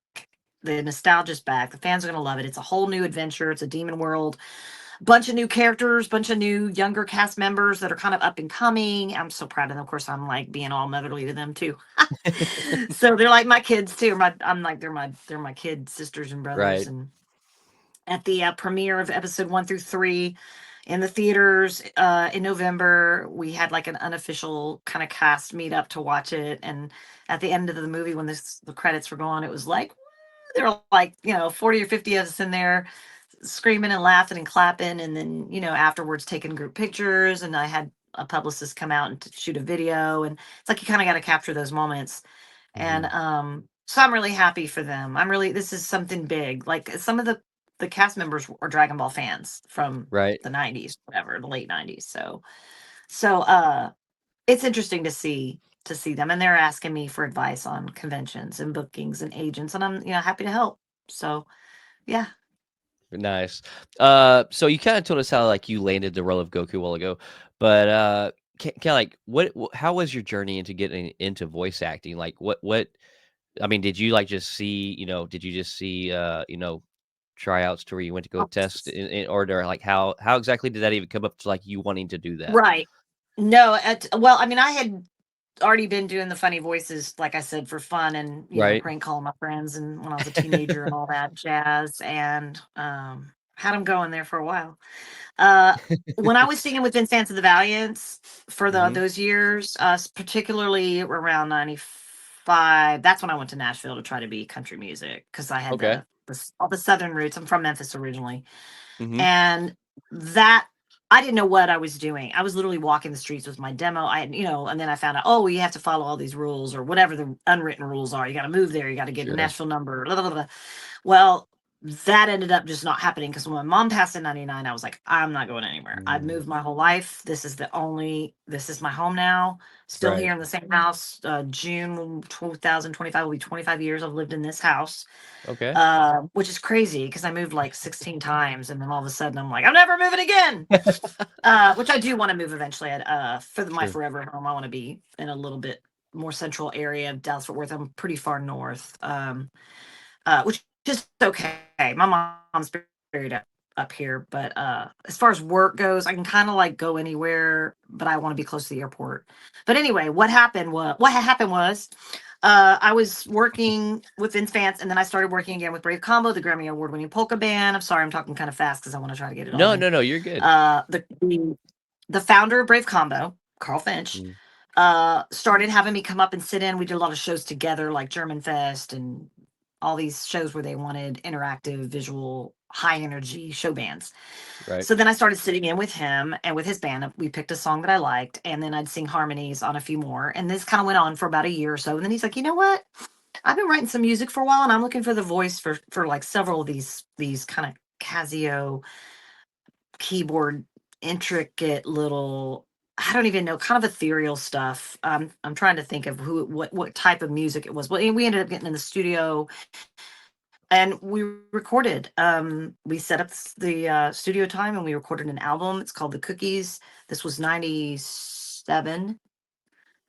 Speaker 2: The nostalgia's back. The fans are going to love it. It's a whole new adventure. It's a demon world, bunch of new characters, bunch of new younger cast members that are kind of up and coming. I'm so proud of them. Of course, I'm like being all motherly to them too. So they're like my kids too. I'm like they're my kid sisters and brothers.
Speaker 1: Right.
Speaker 2: And at the premiere of episode 1 through 3 in the theaters in November, we had like an unofficial kind of cast meetup to watch it. And at the end of the movie, when the credits were going, it was like there were like 40 or 50 of us in there screaming and laughing and clapping, and then afterwards taking group pictures, and I had a publicist come out and shoot a video, and it's like you kind of got to capture those moments. And
Speaker 1: Mhm.
Speaker 2: so I'm really happy for them. This is something big. Like some of the cast members are Dragon Ball fans from
Speaker 1: Right.
Speaker 2: the 90s, whatever, the late 90s. So it's interesting to see them, and they're asking me for advice on conventions and bookings and agents, and I'm happy to help. So yeah.
Speaker 1: Nice. So you kinda told us how, like, you landed the role of Goku a while ago, but, kinda like, how was your journey into getting into voice acting? Like, what I mean, did you, like, just see did you just see, tryouts to where you went to go test in or like, how exactly did that even come up to, like, you wanting to do that?
Speaker 2: Right. No, well, I mean, I had already been doing the funny voices, like I said, for fun and,
Speaker 1: Right.
Speaker 2: prank calling my friends and when I was a teenager and all that jazz. And Had them going there for a while. Uh, when I was singing with Vince Vance of the Valiants for
Speaker 1: Hmm.
Speaker 2: those years, particularly around 95, that's when I went to Nashville to try to be country music because I had
Speaker 1: Okay.
Speaker 2: all the southern roots. I'm from Memphis originally,
Speaker 1: Hmm.
Speaker 2: and that I didn't know what I was doing. I was literally walking the streets with my demo. I had, and then I found out, oh, you have to follow all these rules or whatever the unwritten rules are. You got to move there. You got to get a
Speaker 1: Sure.
Speaker 2: Nashville number. Blah, blah, blah. Well, that ended up just not happening because when my mom passed in 99, I was like, I'm not going anywhere. I've
Speaker 1: Mm,
Speaker 2: moved my whole life. This is my home now. Still
Speaker 1: right.
Speaker 2: here in the same house. June 2025 will be 25 years I've lived in this house,
Speaker 1: Okay.
Speaker 2: which is crazy because I moved like 16 times. And then all of a sudden I'm like, I'm never moving again. Which I do want to move eventually. My
Speaker 1: Sure.
Speaker 2: forever home, I want to be in a little bit more central area of Dallas Fort Worth. I'm pretty far north. Which is okay. My mom's buried up here, but as far as work goes, I can kind of like go anywhere, but I want to be close to the airport. But anyway, what had happened was I was working with Vince Vance, and then I started working again with Brave Combo, the Grammy Award winning polka band. I'm sorry, I'm talking kind of fast because I want to try to get it all
Speaker 1: No,
Speaker 2: in.
Speaker 1: no, no. You're good.
Speaker 2: The founder of Brave Combo, Carl Finch,
Speaker 1: Mm,
Speaker 2: started having me come up and sit in. We did a lot of shows together, like German Fest and all these shows where they wanted interactive, visual, high energy show bands.
Speaker 1: right.
Speaker 2: So then I started sitting in with him and with his band. We picked a song that I liked, and then I'd sing harmonies on a few more. And this kind of went on for about a year or so. And then he's like, you know what? I've been writing some music for a while, and I'm looking for the voice for like several of these kind of Casio keyboard intricate little, I don't even know, kind of ethereal stuff. I'm trying to think of what type of music it was. Well, we ended up getting in the studio and we recorded. We set up the studio time and we recorded an album. It's called The Cookies. This was 97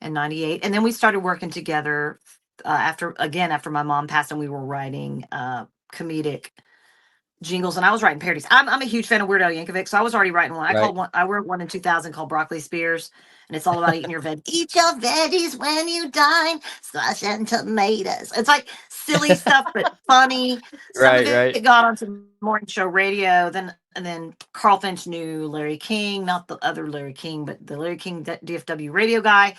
Speaker 2: and 98. And then we started working together after my mom passed, and we were writing comedic jingles, and I was writing parodies. I'm a huge fan of Weird Al Yankovic, so I was already writing one.
Speaker 1: Right.
Speaker 2: I wrote one in 2000 called Broccoli Spears, and it's all about eating your veg. Eat your veggies when you dine, squash and tomatoes. It's like silly stuff, but funny. Some of
Speaker 1: Right.
Speaker 2: it
Speaker 1: Right.
Speaker 2: got onto morning show radio. Then Carl Finch knew Larry King, not the other Larry King, but the Larry King DFW radio guy.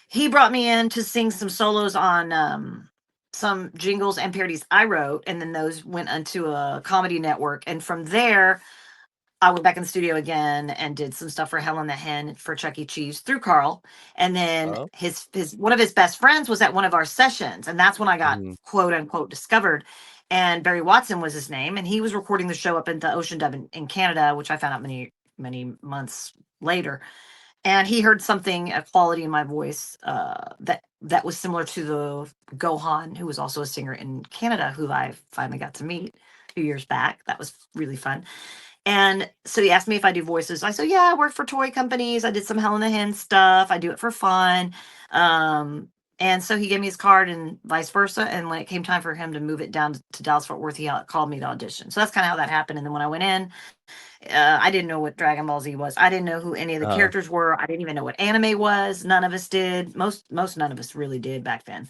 Speaker 2: He brought me in to sing some solos on some jingles and parodies I wrote, and then those went onto a comedy network. And from there, I went back in the studio again and did some stuff for Helen the Hen for Chuck E. Cheese through Carl. And then
Speaker 1: Oh.
Speaker 2: his one of his best friends was at one of our sessions, and that's when I got
Speaker 1: Mm,
Speaker 2: quote unquote discovered. And Barry Watson was his name, and he was recording the show up in the Ocean Dub in Canada, which I found out many months later. And he heard something, a quality in my voice that was similar to the Gohan, who was also a singer in Canada, who I finally got to meet a few years back. That was really fun. And so he asked me if I do voices. I said, yeah, I work for toy companies. I did some Hell in the Hen stuff. I do it for fun. Um, and so he gave me his card and vice versa. And when it came time for him to move it down to Dallas Fort Worth, he called me to audition. So that's kind of how that happened. And then when I went in, I didn't know what Dragon Ball Z was. I didn't know who any of the
Speaker 1: uh,
Speaker 2: characters were. I didn't even know what anime was. None of us did. Most none of us really did back then.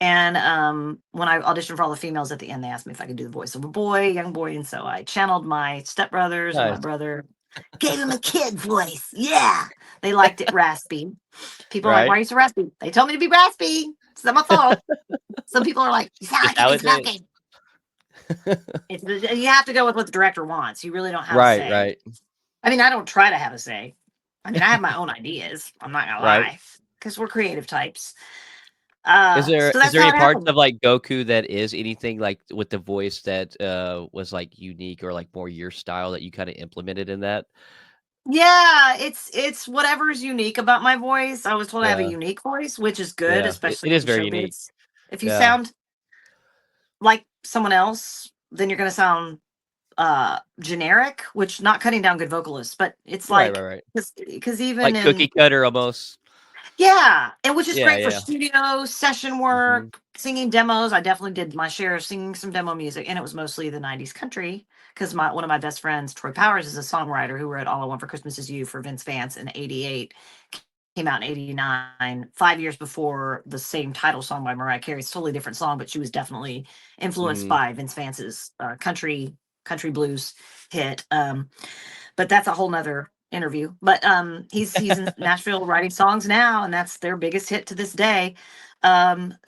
Speaker 2: And when I auditioned for all the females at the end, they asked me if I could do the voice of a boy, young boy, and so I channeled my stepbrothers and my
Speaker 1: nice.
Speaker 2: brother. Gave him a kid voice. Yeah, they liked it raspy. People are like, "Why
Speaker 1: Right.
Speaker 2: are you so raspy?" They told me to be raspy. It's not my fault. Some people are like, "You sound
Speaker 1: It's
Speaker 2: like you've
Speaker 1: how
Speaker 2: been
Speaker 1: it is.
Speaker 2: smoking." You have to go with what the director wants. You really don't have a
Speaker 1: Right.
Speaker 2: say.
Speaker 1: Right.
Speaker 2: I mean, I don't try to have a say. I mean, I have my own ideas. I'm not gonna
Speaker 1: Right.
Speaker 2: lie, because we're creative types.
Speaker 1: Is
Speaker 2: So
Speaker 1: is
Speaker 2: that's
Speaker 1: there
Speaker 2: how
Speaker 1: any
Speaker 2: it
Speaker 1: parts
Speaker 2: happened.
Speaker 1: of like Goku that is anything like with the voice that was like unique or like more your style that you kind of implemented in that?
Speaker 2: Yeah, it's whatever's unique about my voice. I was told I have a
Speaker 1: Yeah.
Speaker 2: unique voice, which is good,
Speaker 1: Yeah. It
Speaker 2: especially
Speaker 1: is
Speaker 2: in
Speaker 1: very unique.
Speaker 2: showbiz. If you
Speaker 1: Yeah.
Speaker 2: sound like someone else, then you're gonna sound generic, which not cutting down good vocalists, but it's
Speaker 1: Right. Right.
Speaker 2: like
Speaker 1: Right.
Speaker 2: because even
Speaker 1: Like cookie
Speaker 2: in
Speaker 1: cutter almost.
Speaker 2: yeah, and which is
Speaker 1: Yeah.
Speaker 2: great for
Speaker 1: Yeah.
Speaker 2: studio, session
Speaker 1: Hmm.
Speaker 2: work, singing demos. I definitely did my share of singing some demo music, and it was mostly the 90s country because my one of my best friends, Troy Powers, is a songwriter who wrote All I Want for Christmas Is You for Vince Vance in 88. Came out in 89, 5 years before the same title song by Mariah Carey. It's a totally different song, but she was definitely influenced
Speaker 1: Hmm.
Speaker 2: by Vince Vance's country country blues hit. But that's a whole nother interview. But he's in Nashville writing songs now, and that's their biggest hit to this day.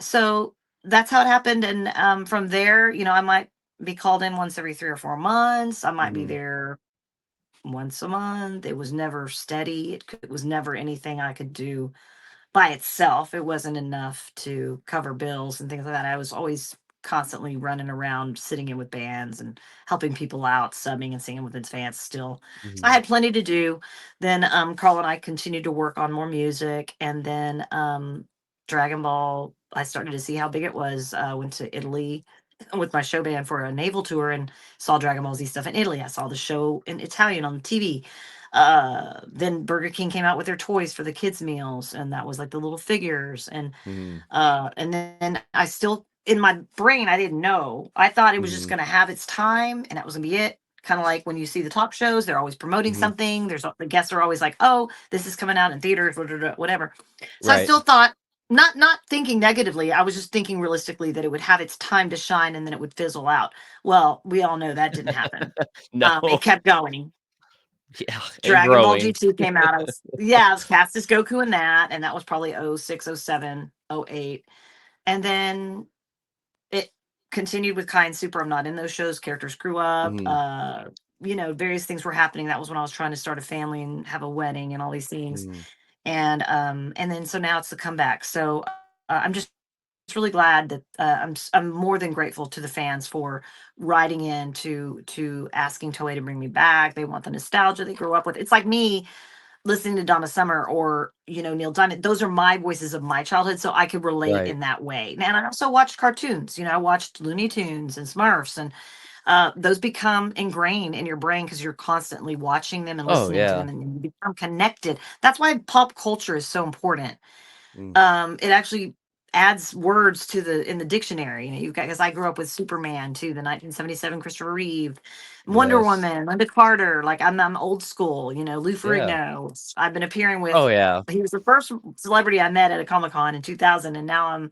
Speaker 2: So that's how it happened. And from there, I might be called in once every 3 or 4 months. I might be
Speaker 1: Mhm.
Speaker 2: there once a month. It was never steady. It was never anything I could do by itself. It wasn't enough to cover bills and things like that. I was always constantly running around, sitting in with bands and helping people out, subbing and singing with advance still. So I
Speaker 1: Mhm.
Speaker 2: had plenty to do. Then Carl and I continued to work on more music. And then Dragon Ball, I started to see how big it was. Went to Italy with my show band for a naval tour and saw Dragon Ball Z stuff in Italy. I saw the show in Italian on TV. Then Burger King came out with their toys for the kids meals, and that was like the little figures.
Speaker 1: Mhm.
Speaker 2: And then I still, in my brain, I didn't know. I thought it was just
Speaker 1: Mhm.
Speaker 2: going to have its time and that was going to be it. Kind of like when you see the talk shows, they're always promoting
Speaker 1: Mhm.
Speaker 2: something. The guests are always like, oh, this is coming out in theaters, whatever. So I
Speaker 1: Right.
Speaker 2: still thought, not thinking negatively, I was just thinking realistically that it would have its time to shine and then it would fizzle out. Well, we all know that didn't happen. It
Speaker 1: No.
Speaker 2: kept going.
Speaker 1: Yeah, and
Speaker 2: Dragon Ball
Speaker 1: growing.
Speaker 2: GT came out. I was cast as Goku in that, and that was probably 06, 07, 08. And then it continued with Kai and Super. I'm not in those shows. Characters grew up.
Speaker 1: Mhm.
Speaker 2: Various things were happening. That was when I was trying to start a family and have a wedding and all these things.
Speaker 1: Mhm.
Speaker 2: And then so now it's the comeback. So I'm just really glad that I'm more than grateful to the fans for writing in to asking Toei to bring me back. They want the nostalgia they grew up with. It's like me listening to Donna Summer or Neil Diamond. Those are my voices of my childhood, so I could relate
Speaker 1: Right.
Speaker 2: in that way. And I also watched cartoons. I watched Looney Tunes and Smurfs, and those become ingrained in your brain because you're constantly watching them and
Speaker 1: Oh,
Speaker 2: listening to
Speaker 1: yeah.
Speaker 2: them, and you become connected. That's why pop culture is so important.
Speaker 1: Mm.
Speaker 2: It actually adds words to the in the dictionary. You've got, because I grew up with Superman too, the 1977 Christopher Reeve, Wonder
Speaker 1: Yes.
Speaker 2: Woman, Linda Carter. Like I'm old school. Lou
Speaker 1: Yeah.
Speaker 2: Ferrigno. I've been appearing with.
Speaker 1: Oh, yeah.
Speaker 2: He was the first celebrity I met at a Comic Con in 2000, and now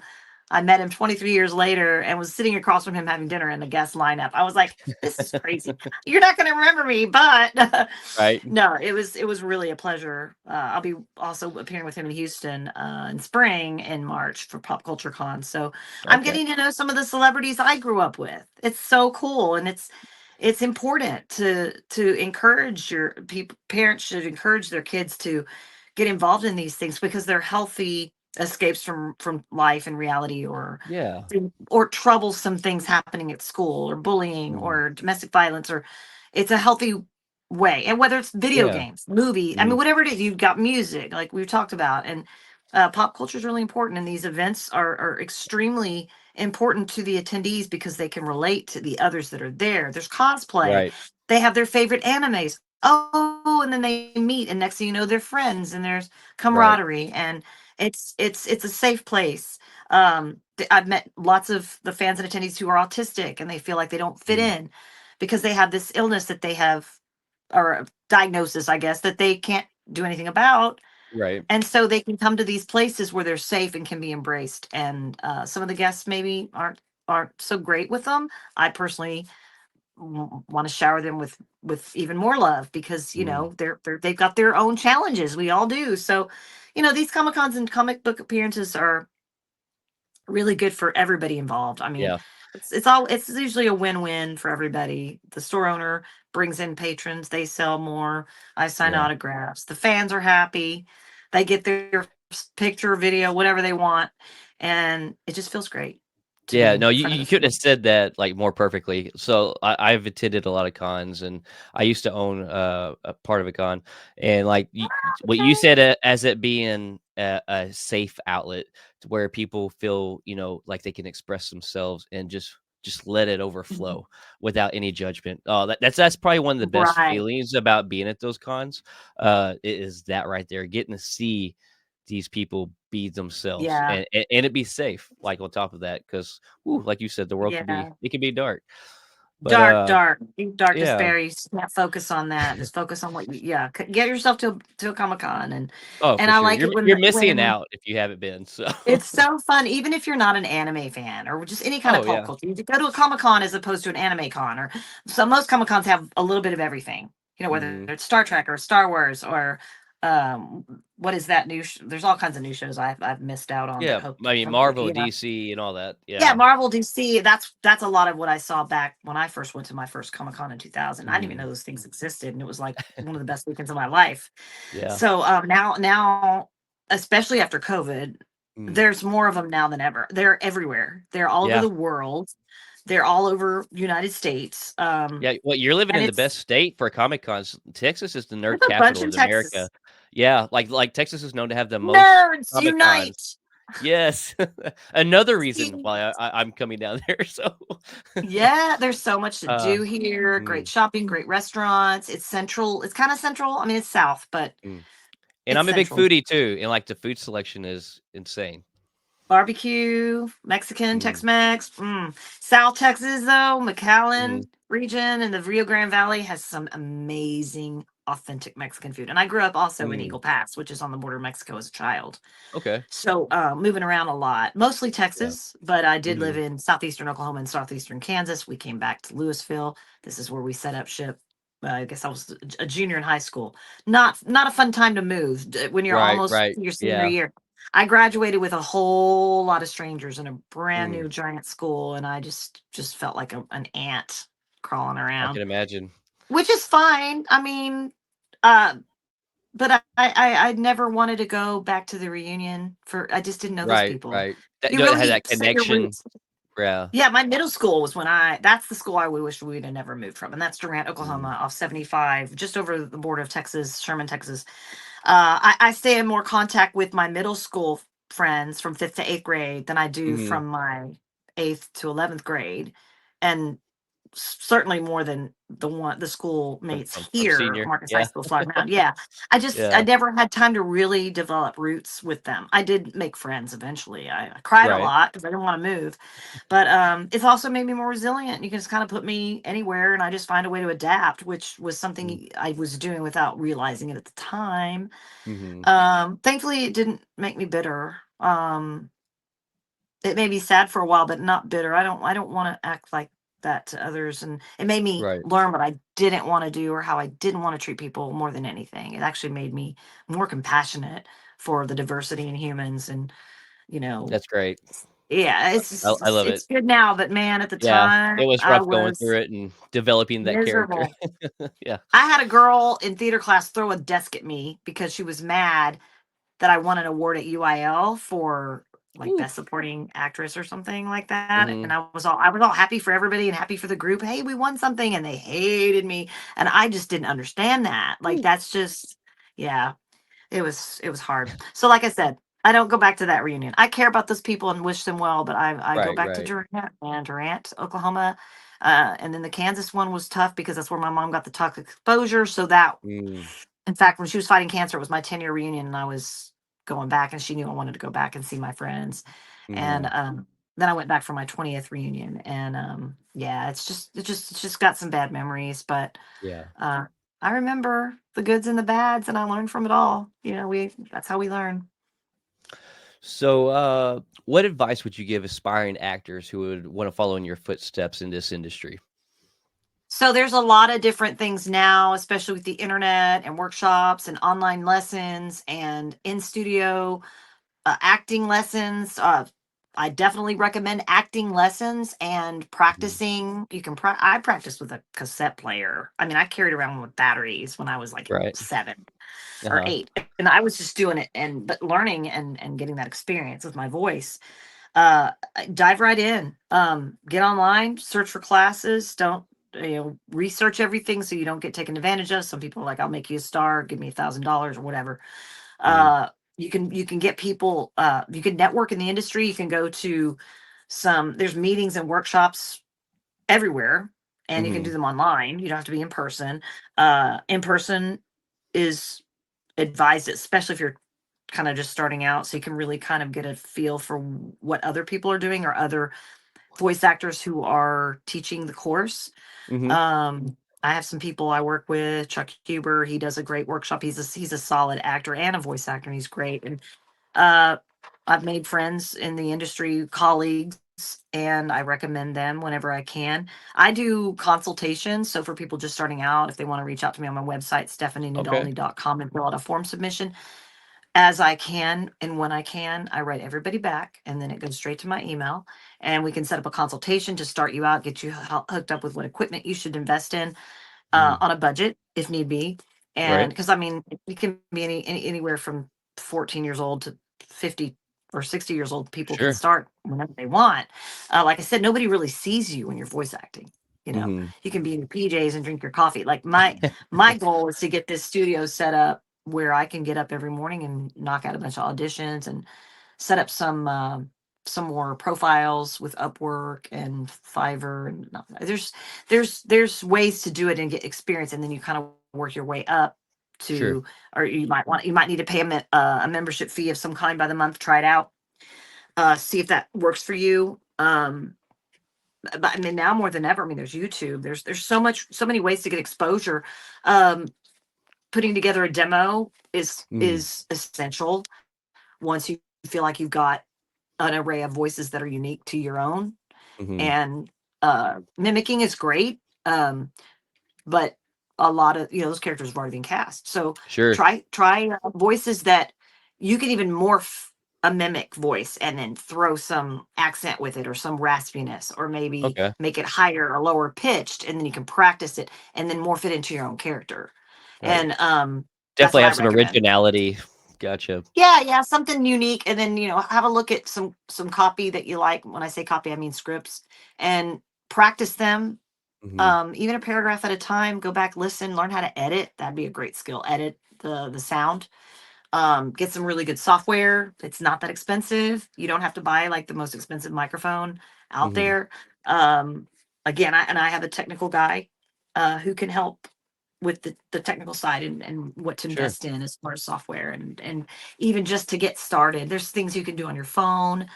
Speaker 2: I met him 23 years later and was sitting across from him having dinner in the guest lineup. I was like, this is crazy. You're not going to remember me, but
Speaker 1: Right.
Speaker 2: no, it was really a pleasure. I'll be also appearing with him in Houston in spring in March for Pop Culture Con. So I'm
Speaker 1: Okay.
Speaker 2: getting to know some of the celebrities I grew up with. It's so cool, and it's important to encourage your people. Parents should encourage their kids to get involved in these things because they're healthy escapes from life and reality,
Speaker 1: Yeah.
Speaker 2: or troublesome things happening at school, or bullying
Speaker 1: Mhm.
Speaker 2: or domestic violence, or it's a healthy way. And whether it's video
Speaker 1: Yeah.
Speaker 2: games, movie, I mean,
Speaker 1: Mhm.
Speaker 2: whatever it is, you've got music like we've talked about. And pop culture is really important, and these events are extremely important to the attendees because they can relate to the others that are there. There's cosplay,
Speaker 1: Right.
Speaker 2: they have their favorite animes, oh, and then they meet, and next thing you know they're friends, and there's
Speaker 1: Right.
Speaker 2: camaraderie, and it's a safe place. I've met lots of the fans and attendees who are autistic, and they feel like they don't fit
Speaker 1: Mhm.
Speaker 2: in because they have this illness that they have, or a diagnosis, I guess, that they can't do anything about.
Speaker 1: Right.
Speaker 2: And so they can come to these places where they're safe and can be embraced. And some of the guests maybe aren't so great with them. I personally want to shower them with even more love because
Speaker 1: Mhm.
Speaker 2: they've got their own challenges. We all do. So these comic cons and comic book appearances are really good for everybody involved. I mean,
Speaker 1: Yeah.
Speaker 2: it's usually a win-win for everybody. The store owner brings in patrons, they sell more, I sign
Speaker 1: Yeah.
Speaker 2: autographs, the fans are happy, they get their picture, video, whatever they want, and it just feels great to be
Speaker 1: Yeah,
Speaker 2: in
Speaker 1: no, you
Speaker 2: front of
Speaker 1: you
Speaker 2: the
Speaker 1: couldn't have
Speaker 2: fans.
Speaker 1: said that, like, more perfectly. So, I've attended a lot of cons, and I used to own, a part of a con, and, like, you what you
Speaker 2: Okay.
Speaker 1: said, as it being a safe outlet to where people feel, like they can express themselves and just let it
Speaker 2: Mhm.
Speaker 1: overflow without any judgment. Oh, that's probably one of the best
Speaker 2: Right.
Speaker 1: feelings about being at those cons, is that right there, getting to see these people be themselves
Speaker 2: Yeah.
Speaker 1: and it be safe, like, on top of that, because like you said, the world can be
Speaker 2: Yeah.
Speaker 1: it can be dark. But
Speaker 2: deep dark
Speaker 1: yeah.
Speaker 2: despair. You just can't focus on that. Just focus on what you, yeah. Get yourself to a Comic Con,
Speaker 1: Oh,
Speaker 2: and
Speaker 1: for
Speaker 2: I
Speaker 1: sure.
Speaker 2: like it
Speaker 1: You're missing
Speaker 2: when
Speaker 1: out if you haven't been. So.
Speaker 2: it's so fun, even if you're not an anime fan or just any kind of
Speaker 1: Oh
Speaker 2: pop
Speaker 1: yeah.
Speaker 2: culture. You go to a Comic Con as opposed to an anime con, or so most Comic Cons have a little bit of everything. You know, whether
Speaker 1: Hmm.
Speaker 2: it's Star Trek or Star Wars or what is that new? There's all kinds of new shows I've missed out on, but
Speaker 1: Yeah. I mean,
Speaker 2: hope
Speaker 1: Marvel,
Speaker 2: yeah.
Speaker 1: DC, and all that.
Speaker 2: Yeah,
Speaker 1: Yeah.
Speaker 2: Marvel, DC. That's a lot of what I saw back when I first went to my first Comic Con in 2000. I didn't even
Speaker 1: Hmm.
Speaker 2: know those things existed, and it was like one of the best weekends of my life.
Speaker 1: Yeah.
Speaker 2: So now, especially after COVID,
Speaker 1: Mm.
Speaker 2: there's more of them now than ever. They're everywhere. They're all over
Speaker 1: Yeah.
Speaker 2: the world. They're all over United States.
Speaker 1: Yeah. Well, you're living
Speaker 2: And
Speaker 1: in the best state for Comic Cons. Texas is the
Speaker 2: there's
Speaker 1: nerd
Speaker 2: a bunch
Speaker 1: capital
Speaker 2: in
Speaker 1: of America.
Speaker 2: Texas.
Speaker 1: Yeah. Like Texas is known to have the most
Speaker 2: Nerds
Speaker 1: Comic Cons.
Speaker 2: unite.
Speaker 1: Yes. Another reason
Speaker 2: See?
Speaker 1: why I'm coming down there. So.
Speaker 2: Yeah, there's so much to
Speaker 1: uh.
Speaker 2: do here. Great
Speaker 1: Mm,
Speaker 2: shopping, great restaurants. It's central. It's kind of central. I mean, it's south, but
Speaker 1: mm. And
Speaker 2: it's
Speaker 1: I'm a big
Speaker 2: central.
Speaker 1: foodie too, and like the food selection is insane.
Speaker 2: Barbecue, Mexican,
Speaker 1: Mm,
Speaker 2: Tex-Mex. South Texas, though,
Speaker 1: mhm.
Speaker 2: McAllen region and the Rio Grande Valley has some amazing, authentic Mexican food. And I grew up also in
Speaker 1: Mm.
Speaker 2: Eagle Pass, which is on the border of Mexico as a child.
Speaker 1: Okay.
Speaker 2: So moving around a lot, mostly
Speaker 1: Yeah.
Speaker 2: Texas, but I did live
Speaker 1: Mhm.
Speaker 2: in southeastern Oklahoma and southeastern Kansas. We came back to Louisville. This is where we set up ship. I guess I was a junior in high school. Not a fun time to move when you're
Speaker 1: Right,
Speaker 2: almost
Speaker 1: right.
Speaker 2: your senior
Speaker 1: Yeah.
Speaker 2: year. I graduated with a whole lot of strangers in a brand
Speaker 1: Mm.
Speaker 2: new giant school, and I just felt like an ant crawling
Speaker 1: I
Speaker 2: around,
Speaker 1: can imagine.
Speaker 2: which is fine. I mean, uh, but I never wanted to go back to the reunion for I just didn't know those
Speaker 1: Right,
Speaker 2: people.
Speaker 1: right. That
Speaker 2: You
Speaker 1: don't
Speaker 2: really
Speaker 1: have
Speaker 2: need
Speaker 1: that
Speaker 2: to set your
Speaker 1: connection.
Speaker 2: roots.
Speaker 1: Yeah.
Speaker 2: Yeah, my middle school was when that's the school I wish we'd have never moved from, and that's Durant,
Speaker 1: Mm.
Speaker 2: Oklahoma, off 75, just over the border of Texas, Sherman, Texas. I stay in more contact with my middle school friends from fifth to eighth grade than I do
Speaker 1: Mhm.
Speaker 2: from my eighth to 11th grade, and certainly more than the school mates
Speaker 1: From
Speaker 2: here,
Speaker 1: senior.
Speaker 2: Marcus High
Speaker 1: Yeah.
Speaker 2: School, Slog Mountain. Yeah, I
Speaker 1: Yeah.
Speaker 2: never had time to really develop roots with them. I did make friends eventually. I cried a
Speaker 1: Right.
Speaker 2: lot because I didn't want to move, but it's also made me more resilient. You can just kind of put me anywhere, and I just find a way to adapt, which was
Speaker 1: Mm.
Speaker 2: something I was doing without realizing it at the time.
Speaker 1: Mhm.
Speaker 2: Thankfully, it didn't make me bitter. It made me sad for a while, but not bitter. I don't want to act like that to others, and it made me
Speaker 1: Right.
Speaker 2: learn what I didn't want to do or how I didn't want to treat people more than anything. It actually made me more compassionate for the diversity in humans, and you know,
Speaker 1: That's great.
Speaker 2: yeah,
Speaker 1: I love it.
Speaker 2: it's good now, but man, at the
Speaker 1: Yeah.
Speaker 2: time
Speaker 1: It was
Speaker 2: I
Speaker 1: rough going
Speaker 2: was
Speaker 1: through it and developing that character.
Speaker 2: miserable.
Speaker 1: Yeah.
Speaker 2: I had a girl in theater class throw a desk at me because she was mad that I won an award at UIL for like
Speaker 1: Ooh.
Speaker 2: best supporting actress or something like that. And
Speaker 1: Mhm.
Speaker 2: I was all happy for everybody and happy for the group. Hey, we won something, and they hated me. And I just didn't understand that. Like
Speaker 1: Ooh.
Speaker 2: that's just yeah, it was hard. So like I said, I don't go back to that reunion. I care about those people and wish them well, but I go
Speaker 1: Right,
Speaker 2: back to
Speaker 1: right.
Speaker 2: Durant, Oklahoma. And then the Kansas one was tough because that's where my mom got the toxic exposure. So that
Speaker 1: Mm.
Speaker 2: in fact, when she was fighting cancer, it was my 10-year reunion, and I was going back, and she knew I wanted to go back and see my friends. And
Speaker 1: Mhm.
Speaker 2: then I went back for my 20th reunion, and yeah, it's just got some bad memories, but
Speaker 1: Yeah.
Speaker 2: uh, I remember the goods and the bads, and I learned from it all. We that's how we learn.
Speaker 1: So, what advice would you give aspiring actors who would want to follow in your footsteps in this industry?
Speaker 2: So there's a lot of different things now, especially with the internet and workshops and online lessons and in studio acting lessons. I definitely recommend acting lessons and
Speaker 1: Mhm.
Speaker 2: practicing. I practiced with a cassette player. I mean, I carried around with batteries when I was like
Speaker 1: Right.
Speaker 2: 7 or
Speaker 1: Uh-huh.
Speaker 2: 8, and I was just doing it and but learning and getting that experience with my voice. Dive right in. Get online, search for classes. Don't research everything so you don't get taken advantage of. Some people are like, I'll make you a star, give me $1,000 or whatever.
Speaker 1: Mm.
Speaker 2: You can get people, you can network in the industry. You can go to there's meetings and workshops everywhere, and you can do
Speaker 1: Mhm.
Speaker 2: them online. You don't have to be in person is advised, especially if you're kind of just starting out, so you can really kind of get a feel for what other people are doing or other voice actors who are teaching the course.
Speaker 1: Mm-hmm.
Speaker 2: I have some people I work with. Chuck Huber, he does a great workshop. He's a solid actor and a voice actor, and he's great. And uh, I've made friends in the industry, colleagues, and I recommend them whenever I can. I do consultations. So for people just starting out, if they want to reach out to me on my website,
Speaker 1: Okay.
Speaker 2: stephanienadolny.com, and fill out a form submission, as I can and when I can, I write everybody back and then it goes straight to my email. And we can set up a consultation to start you out, get you hooked up with what equipment you should invest in
Speaker 1: Mm.
Speaker 2: on a budget if need be. And
Speaker 1: Right.
Speaker 2: because I mean, it can be anywhere from 14 years old to 50 or 60 years old. People can
Speaker 1: Sure.
Speaker 2: start whenever they want. Like I said, nobody really sees you when you're voice acting. You know,
Speaker 1: Mm-hmm.
Speaker 2: you can be in your PJs and drink your coffee. Like my goal is to get this studio set up where I can get up every morning and knock out a bunch of auditions and set up some more profiles with Upwork and Fiverr and there's ways to do it and get experience, and then you kind of work your way up to,
Speaker 1: Sure.
Speaker 2: or you might need to pay a membership fee of some kind by the month. Try it out, see if that works for you. But I mean, now more than ever, I mean, there's YouTube. There's so many ways to get exposure. Um, Putting together a demo
Speaker 1: Mm.
Speaker 2: is essential once you feel like you've got an array of voices that are unique to your own.
Speaker 1: Mm-hmm.
Speaker 2: And mimicking is great, but a lot of those characters have already been cast. So
Speaker 1: Sure.
Speaker 2: try voices that you can even morph a mimic voice and then throw some accent with it or some raspiness, or maybe
Speaker 1: Okay.
Speaker 2: make it higher or lower pitched, and then you can practice it and then morph it into your own character.
Speaker 1: Right.
Speaker 2: And that's
Speaker 1: Definitely
Speaker 2: what I
Speaker 1: have some
Speaker 2: recommend.
Speaker 1: originality. Gotcha.
Speaker 2: Yeah, something unique, and then have a look at some copy that you like. When I say copy, I mean scripts, and practice them.
Speaker 1: Mm-hmm.
Speaker 2: Even a paragraph at a time. Go back, listen, learn how to edit. That'd be a great skill. Edit the sound. Get some really good software. It's not that expensive. You don't have to buy like the most expensive microphone out
Speaker 1: Mm-hmm.
Speaker 2: there. Um, Again, I have a technical guy who can help with the technical side and what to
Speaker 1: Sure.
Speaker 2: invest in as far as software and even just to get started. There's things you can do on your phone.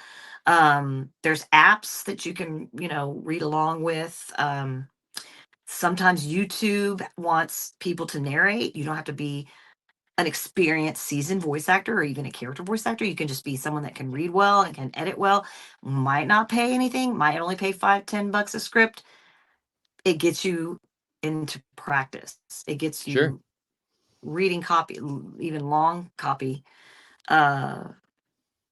Speaker 2: There's apps that you can read along with. Sometimes YouTube wants people to narrate. You don't have to be an experienced seasoned voice actor or even a character voice actor. You can just be someone that can read well and can edit well. Might not pay anything, might only pay $5-10 a script. It gets you into practice. It gets
Speaker 1: Sure.
Speaker 2: you reading copy, even long copy. Uh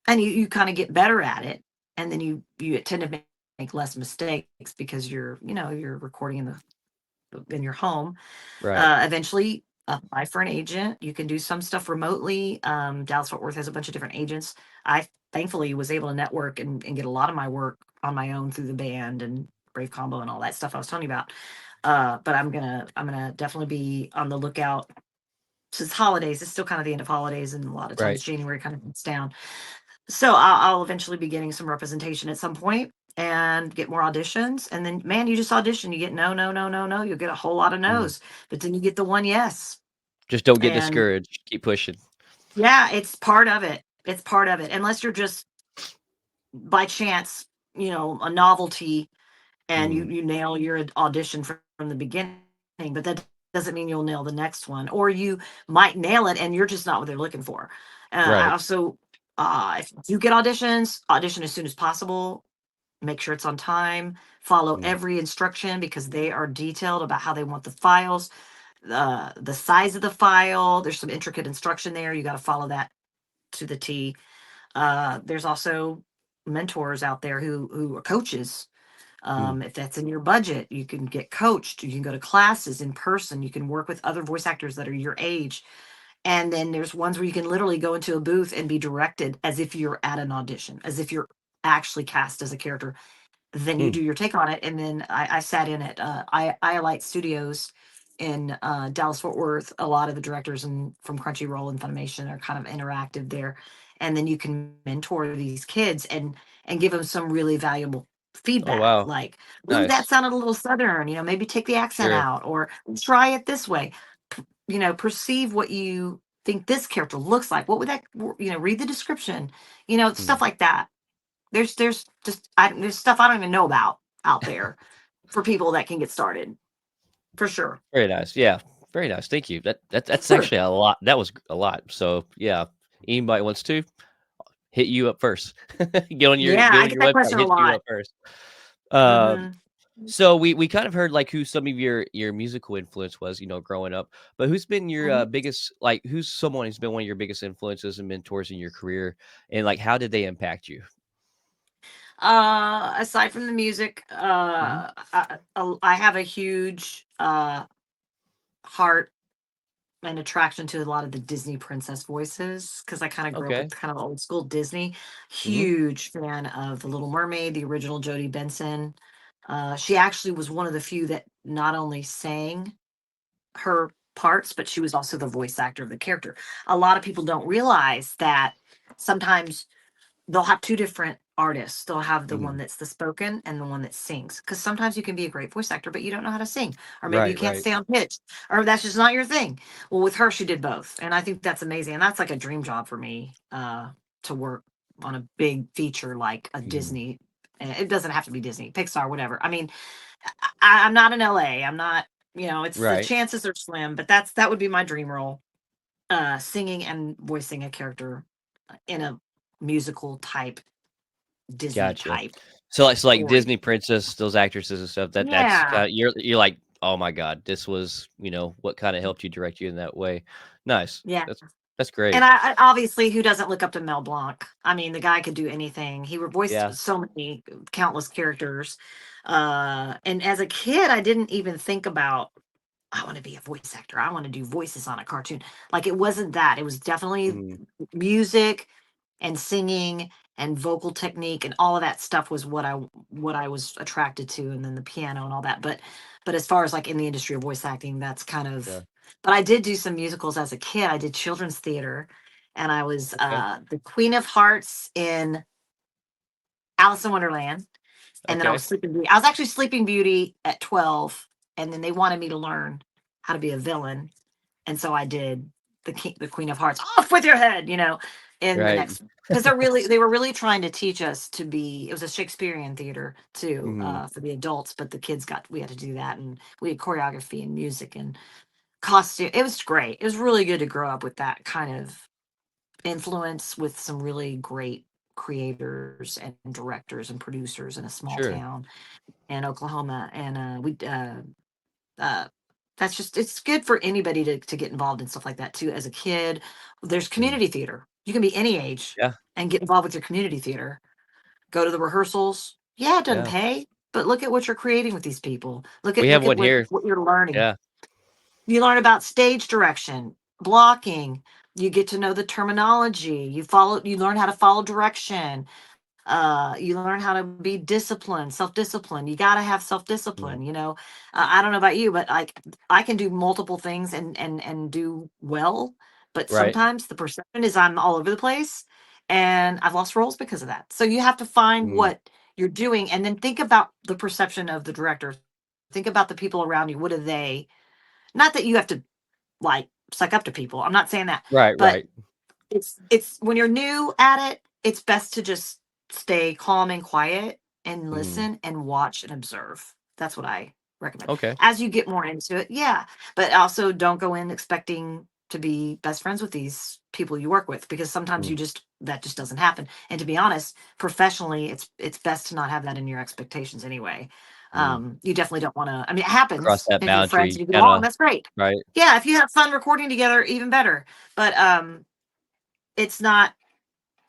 Speaker 2: and you kind of get better at it. And then you tend to make less mistakes because you're recording in your home.
Speaker 1: Right.
Speaker 2: Eventually apply for an agent. You can do some stuff remotely. Dallas Fort Worth has a bunch of different agents. I thankfully was able to network and get a lot of my work on my own through the band and Brave Combo and all that stuff I was telling you about. But I'm gonna definitely be on the lookout. Since holidays, it's still kind of the end of holidays, and a lot of
Speaker 1: Right.
Speaker 2: times January kind of gets down. So I'll eventually be getting some representation at some point and get more auditions. And then, man, you just audition. You get no, no, no, no, no. You'll get a whole lot of
Speaker 1: Mm.
Speaker 2: no's, but then you get the one yes.
Speaker 1: Just don't get
Speaker 2: And
Speaker 1: discouraged. Keep pushing.
Speaker 2: yeah, it's part of it. It's part of it. Unless you're just by chance, a novelty, and you
Speaker 1: Mm.
Speaker 2: you nail your audition from the beginning, but that doesn't mean you'll nail the next one, or you might nail it and you're just not what they're looking for. I
Speaker 1: Right.
Speaker 2: also, if you get auditions, audition as soon as possible. Make sure it's on time. Follow
Speaker 1: Mm.
Speaker 2: every instruction because they are detailed about how they want the files, the size of the file. There's some intricate instruction there. You got to follow that to the T. There's also mentors out there who are coaches.
Speaker 1: Mm.
Speaker 2: If that's in your budget, you can get coached. You can go to classes in person. You can work with other voice actors that are your age. And then there's ones where you can literally go into a booth and be directed as if you're at an audition, as if you're actually cast as a character. Then you
Speaker 1: Mm.
Speaker 2: do your take on it. And then I sat in at I Light Studios in Dallas Fort Worth. A lot of the directors and from Crunchyroll and Funimation are kind of interactive there. And then you can mentor these kids and give them some really valuable
Speaker 1: Oh
Speaker 2: feedback,
Speaker 1: wow.
Speaker 2: like, ooh, that
Speaker 1: Nice.
Speaker 2: sounded a little southern, maybe take the accent
Speaker 1: Sure.
Speaker 2: out, or try it this way. Perceive what you think this character looks like. What would that, read the description,
Speaker 1: Mm.
Speaker 2: stuff like that. there's stuff I don't even know about out there for people that can get started for sure.
Speaker 1: Very nice. Yeah, very nice. Thank you. That's
Speaker 2: Sure.
Speaker 1: actually a lot. That was a lot. So yeah, anybody wants to hit you up first.
Speaker 2: Yeah,
Speaker 1: get
Speaker 2: I
Speaker 1: on
Speaker 2: get
Speaker 1: your
Speaker 2: that
Speaker 1: website,
Speaker 2: question a
Speaker 1: hit you
Speaker 2: lot.
Speaker 1: up first. Um,
Speaker 2: Hmm.
Speaker 1: so we kind of heard like who some of your musical influence was, growing up. But who's been your
Speaker 2: Hmm.
Speaker 1: biggest like who's someone who's been one of your biggest influences and mentors in your career, and like how did they impact you?
Speaker 2: Aside from the music,
Speaker 1: Hmm.
Speaker 2: I have a huge heart and attraction to a lot of the Disney princess voices because I kind of grew up
Speaker 1: Okay.
Speaker 2: with kind of old school Disney.
Speaker 1: Hmm.
Speaker 2: Huge fan of The Little Mermaid, the original Jodie Benson. She actually was one of the few that not only sang her parts, but she was also the voice actor of the character. A lot of people don't realize that sometimes they'll have two different artists. They'll have the one
Speaker 1: Hmm.
Speaker 2: that's the spoken and the one that sings. Because sometimes you can be a great voice actor, but you don't know how to sing, or maybe you
Speaker 1: Right.
Speaker 2: can't
Speaker 1: Right.
Speaker 2: stay on pitch, or that's just not your thing. Well, with her, she did both, and I think that's amazing. And that's like a dream job for me to work on a big feature like a
Speaker 1: Hmm.
Speaker 2: Disney. It doesn't have to be Disney, Pixar, whatever. I mean, I'm not in LA. I'm not. It's the
Speaker 1: Right.
Speaker 2: chances are slim, but that would be my dream role. Singing and voicing a character in a musical type Disney
Speaker 1: Gotcha.
Speaker 2: type
Speaker 1: So like
Speaker 2: story.
Speaker 1: Disney princess, those actresses and stuff, that's
Speaker 2: Yeah.
Speaker 1: kinda you're like, "Oh my god, this was, what kinda helped you direct you in that way." Nice.
Speaker 2: Yeah.
Speaker 1: That's
Speaker 2: And
Speaker 1: great.
Speaker 2: I obviously, who doesn't look up to Mel Blanc? I mean, the guy could do anything. He voiced
Speaker 1: Yeah.
Speaker 2: so many countless characters. And as a kid, I didn't even think about I want to be a voice actor. I want to do voices on a cartoon. Like it wasn't that. It was definitely
Speaker 1: Mhm.
Speaker 2: music and singing and vocal technique and all of that stuff was what I was attracted to, and then the piano and all that. But as far as like in the industry of voice acting, that's kind of.
Speaker 1: Yeah.
Speaker 2: But I did do some musicals as a kid. I did children's theater, and I was
Speaker 1: Okay.
Speaker 2: the Queen of Hearts in Alice in Wonderland, and then I was
Speaker 1: Okay.
Speaker 2: Sleeping Beauty. I was actually Sleeping Beauty at 12, and then they wanted me to learn how to be a villain, and so I did the Queen of Hearts. Off with your head, in the
Speaker 1: Right.
Speaker 2: next because they were really trying to teach us to be. It was a Shakespearean theater too
Speaker 1: Mhm.
Speaker 2: for the adults, but the kids we had to do that, and we had choreography and music and costume. It was great. It was really good to grow up with that kind of influence with some really great creators and directors and producers in a small
Speaker 1: Sure.
Speaker 2: town in Oklahoma, and uh, that's just it's good for anybody to get involved in stuff like that too. As a kid, there's
Speaker 1: Mhm.
Speaker 2: community theater. You can be any age
Speaker 1: Yeah.
Speaker 2: and get involved with your community theater. Go to the rehearsals. Yeah, it doesn't
Speaker 1: Yeah.
Speaker 2: pay, but look at what you're creating with these people. Look
Speaker 1: We
Speaker 2: at
Speaker 1: have
Speaker 2: look at
Speaker 1: one
Speaker 2: what
Speaker 1: here.
Speaker 2: what you're learning.
Speaker 1: Yeah.
Speaker 2: You learn about stage direction, blocking. You get to know the terminology. You learn how to follow direction. You learn how to be disciplined, self-discipline. You got to have
Speaker 1: Mhm.
Speaker 2: self-discipline. I don't know about you, but like I can do multiple things and do well, but
Speaker 1: Right.
Speaker 2: sometimes the perception is I'm all over the place, and I've lost roles because of that. So you have to find
Speaker 1: Mhm.
Speaker 2: what you're doing and then think about the perception of the director. Think about the people around you. What do they, not that you have to like suck up to people. I'm not saying that,
Speaker 1: Right,
Speaker 2: but
Speaker 1: right.
Speaker 2: it's when you're new at it, it's best to just stay calm and quiet and
Speaker 1: Mhm.
Speaker 2: listen and watch and observe. That's what I recommend.
Speaker 1: Okay.
Speaker 2: As you get more into it, yeah, but also don't go in expecting to be best friends with these people you work with because sometimes
Speaker 1: Mm.
Speaker 2: that just doesn't happen. And to be honest, professionally, it's best to not have that in your expectations anyway.
Speaker 1: Mhm.
Speaker 2: You definitely don't want to. I mean, it
Speaker 1: Cross
Speaker 2: happens
Speaker 1: that
Speaker 2: if you're friends and
Speaker 1: boundary
Speaker 2: you get along.
Speaker 1: kinda
Speaker 2: That's great.
Speaker 1: right.
Speaker 2: Yeah, if you have fun recording together, even better. But it's not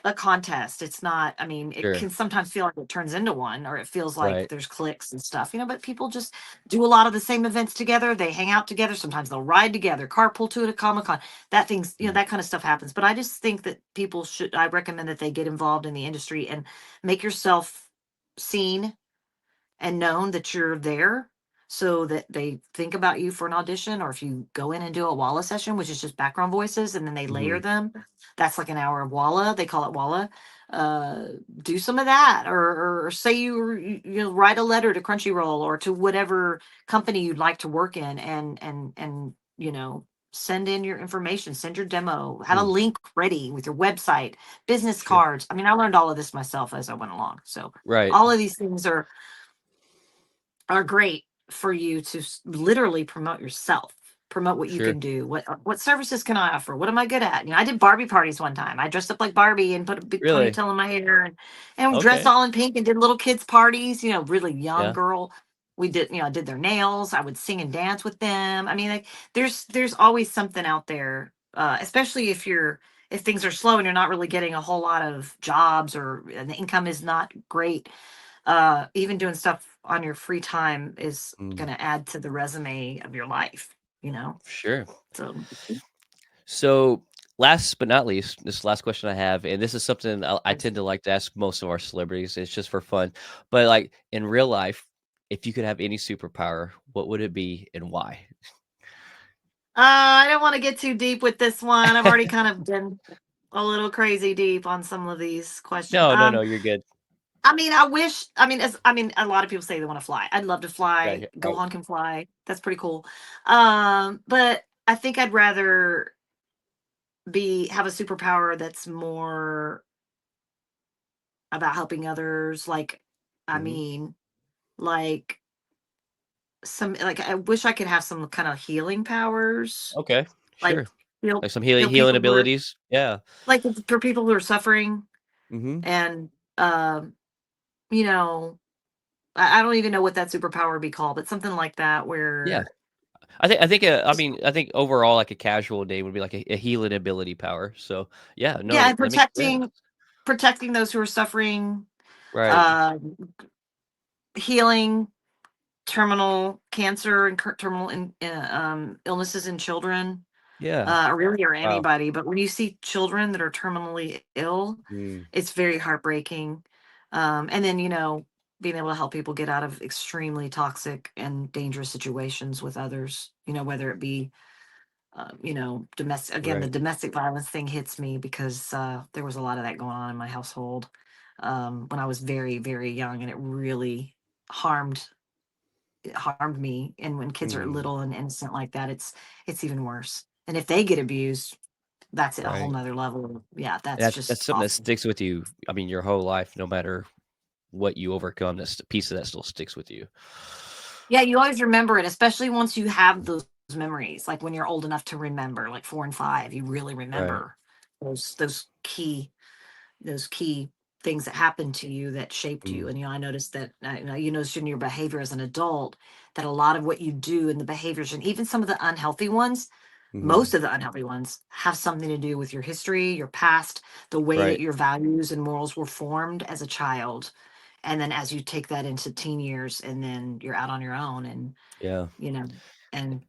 Speaker 2: a contest. It's not, I mean, it
Speaker 1: Sure.
Speaker 2: can sometimes feel like it turns into one or it feels like
Speaker 1: Right.
Speaker 2: there's cliques and stuff, but people just do a lot of the same events together. They hang out together. Sometimes they'll ride together, carpool to a Comic Con.
Speaker 1: Mm.
Speaker 2: That kind of stuff happens. But I just think that I recommend that they get involved in the industry and make yourself seen and known that you're there so that they think about you for an audition, or if you go in and do a walla session, which is just background voices and then they layer
Speaker 1: Mhm.
Speaker 2: them, that's like an hour of walla, they call it walla. uh do some of that, or say write a letter to Crunchyroll or to whatever company you'd like to work in, and send in your information, send your demo, have a
Speaker 1: Mm,
Speaker 2: link ready with your website, business
Speaker 1: sure.
Speaker 2: cards. I mean, I learned all of this myself as I went along. So
Speaker 1: Right.
Speaker 2: all of these things are great for you to literally promote yourself, promote what you
Speaker 1: Sure.
Speaker 2: can do, what services can I offer, what am I good at. I did Barbie parties one time. I dressed up like Barbie and put a big
Speaker 1: Really?
Speaker 2: ponytail in my hair and dressed
Speaker 1: Okay.
Speaker 2: all in pink and did little kids parties. Really young
Speaker 1: Yeah.
Speaker 2: girl. We did, I did their nails. I would sing and dance with them. I mean, like, there's always something out there, especially if things are slow and you're not really getting a whole lot of jobs, or and the income is not great. Even doing stuff on your free time is
Speaker 1: Mm,
Speaker 2: going to add to the resume of your life, you know?
Speaker 1: sure.
Speaker 2: So,
Speaker 1: So, last but not least, this last question I have, and this is something I tend to like to ask most of our celebrities. It's just for fun, but like in real life, if you could have any superpower, what would it be and why?
Speaker 2: I don't want to get too deep with this one. I've already kind of been a little crazy deep on some of these questions.
Speaker 1: No, no, no, you're good.
Speaker 2: I mean, I wish, a lot of people say they want to fly. I'd love to
Speaker 1: Right,
Speaker 2: fly.
Speaker 1: right.
Speaker 2: Gohan can fly. That's pretty cool. But I think I'd rather have a superpower that's more about helping others. Like, I
Speaker 1: Mhm.
Speaker 2: mean, like I wish I could have some kind of healing powers,
Speaker 1: Okay,
Speaker 2: like
Speaker 1: sure.
Speaker 2: heal
Speaker 1: Like some healing
Speaker 2: heal
Speaker 1: healing
Speaker 2: people who are
Speaker 1: abilities. Yeah.
Speaker 2: like for people who are suffering,
Speaker 1: Mhm.
Speaker 2: and um, you know, I don't even know what that superpower would be called, but something like that
Speaker 1: Yeah.
Speaker 2: where
Speaker 1: I mean, I think overall, like a casual day would be like a healing ability power. So, yeah, no,
Speaker 2: yeah, and
Speaker 1: that makes sense.
Speaker 2: protecting those who are suffering,
Speaker 1: Right.
Speaker 2: uh, healing terminal cancer and terminal illnesses in children,
Speaker 1: Yeah.
Speaker 2: really, or
Speaker 1: Wow.
Speaker 2: anybody. But when you see children that are terminally ill,
Speaker 1: Mm,
Speaker 2: it's very heartbreaking. And then, being able to help people get out of extremely toxic and dangerous situations with others, whether it be, domestic, again, the
Speaker 1: right.
Speaker 2: domestic violence thing hits me because there was a lot of that going on in my household when I was very, very young, and it really harmed harmed me. And when kids are
Speaker 1: Mhm.
Speaker 2: little and innocent like that, it's even worse. And if they get abused, that's a whole
Speaker 1: Right.
Speaker 2: nother level. Yeah,
Speaker 1: And
Speaker 2: that's
Speaker 1: that's
Speaker 2: just
Speaker 1: something that
Speaker 2: awful.
Speaker 1: sticks with you, I mean, your whole life, no matter what you overcome, that's a piece of that still sticks with you.
Speaker 2: Yeah, you always remember it, especially once you have those memories, like when you're old enough to remember, like 4 and 5, you really
Speaker 1: Right.
Speaker 2: remember those key things that happened to you that shaped you.
Speaker 1: Mm,
Speaker 2: And I noticed that, you noticed in your behavior as an adult that a lot of what you do and the behaviors, and even some of the unhealthy ones,
Speaker 1: mhm.
Speaker 2: most of the unhealthy ones, have something to do with your history, your past, the way that
Speaker 1: Right.
Speaker 2: your values and morals were formed as a child. And then as you take that into teen years, and then you're out on your own, and
Speaker 1: Yeah.
Speaker 2: you know and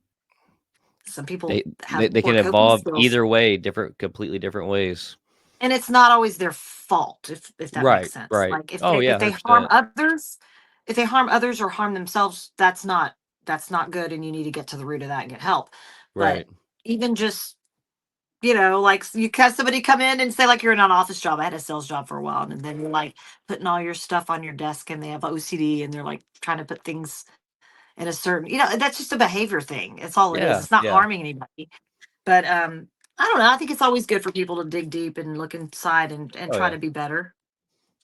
Speaker 2: some
Speaker 1: They
Speaker 2: people
Speaker 1: they
Speaker 2: have
Speaker 1: they
Speaker 2: poor
Speaker 1: can
Speaker 2: coping
Speaker 1: evolve
Speaker 2: skills,
Speaker 1: either way, completely different ways.
Speaker 2: and it's not always their fault, if that makes
Speaker 1: Right,
Speaker 2: sense.
Speaker 1: right.
Speaker 2: Like, if
Speaker 1: Oh,
Speaker 2: they
Speaker 1: yeah,
Speaker 2: if they harm
Speaker 1: 100%.
Speaker 2: others, or harm themselves, that's not good, and you need to get to the root of that and get help. But
Speaker 1: Right.
Speaker 2: even just, like, you have somebody come in and say, like, you're in an office job. I had a sales job for a while, and then you're like putting all your stuff on your desk, and they have OCD, and they're like trying to put things in a certain, that's just a behavior thing. It's all it is.
Speaker 1: Yeah,
Speaker 2: It's not
Speaker 1: yeah.
Speaker 2: harming anybody. But I don't know. I think it's always good for people to dig deep and look inside, and
Speaker 1: Oh,
Speaker 2: try
Speaker 1: yeah,
Speaker 2: to be better.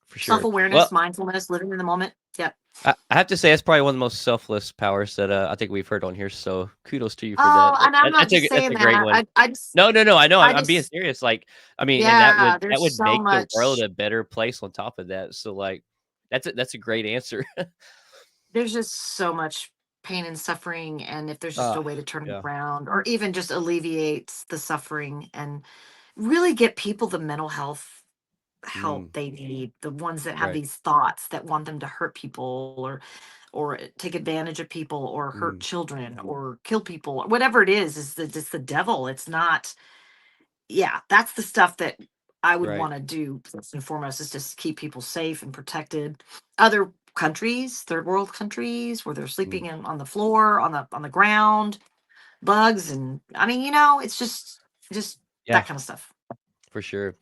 Speaker 1: for
Speaker 2: Self
Speaker 1: sure.
Speaker 2: awareness,
Speaker 1: Well,
Speaker 2: mindfulness, living in the moment. Yep.
Speaker 1: I have to say that's probably one of the most selfless powers that, I think we've heard on here, so kudos to you for
Speaker 2: Oh,
Speaker 1: that.
Speaker 2: and I'm not just
Speaker 1: That's
Speaker 2: saying
Speaker 1: a great
Speaker 2: that.
Speaker 1: one.
Speaker 2: I just,
Speaker 1: No, no, no, I know,
Speaker 2: I
Speaker 1: I'm being
Speaker 2: just,
Speaker 1: serious, like, I mean, and
Speaker 2: yeah.
Speaker 1: that
Speaker 2: There's
Speaker 1: would
Speaker 2: so
Speaker 1: make the world
Speaker 2: much.
Speaker 1: a better place on top of that, so, like, that's a great answer.
Speaker 2: There's just so much pain and suffering, and if there's just a
Speaker 1: Ah,
Speaker 2: way to turn it
Speaker 1: yeah.
Speaker 2: around, or even just alleviates the suffering, and really get people the mental health help
Speaker 1: Mm,
Speaker 2: they need, the ones that have
Speaker 1: right.
Speaker 2: these thoughts that want them to hurt people, or take advantage of people, or hurt
Speaker 1: Mm,
Speaker 2: children, or kill people, or whatever it is it's the devil. It's not. Yeah, that's the stuff that I would
Speaker 1: right.
Speaker 2: want to do first and foremost, is just keep people safe and protected. Other countries, third world countries, where they're
Speaker 1: Mm,
Speaker 2: sleeping on the floor, on the ground, bugs, and I mean, it's just
Speaker 1: yeah.
Speaker 2: that kind of stuff.
Speaker 1: For sure.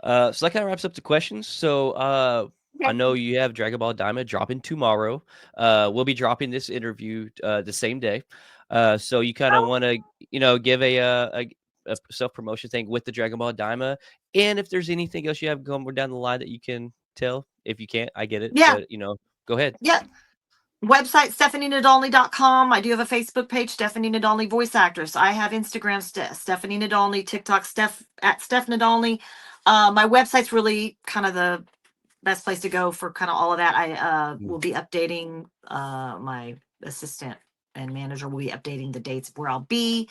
Speaker 1: So that kind of wraps up the questions. So I
Speaker 2: Okay.
Speaker 1: know you have Dragon Ball Daima dropping tomorrow. We'll be dropping this interview the same day. So you kind of want to, give a self promotion thing with the Dragon Ball Daima. And if there's anything else you have going down the line that you can tell, if you can't, I get it.
Speaker 2: Yeah.
Speaker 1: But go ahead.
Speaker 2: Yeah. Website StephanieNadolny.com. I do have a Facebook page, Stephanie Nadolny Voice Actress. I have Instagram, Stephanie Nadolny, TikTok, at Steph Nadolny. My website's really kind of the best place to go for kind of all of that. I will be updating, my assistant and manager will be updating the dates of where I'll be.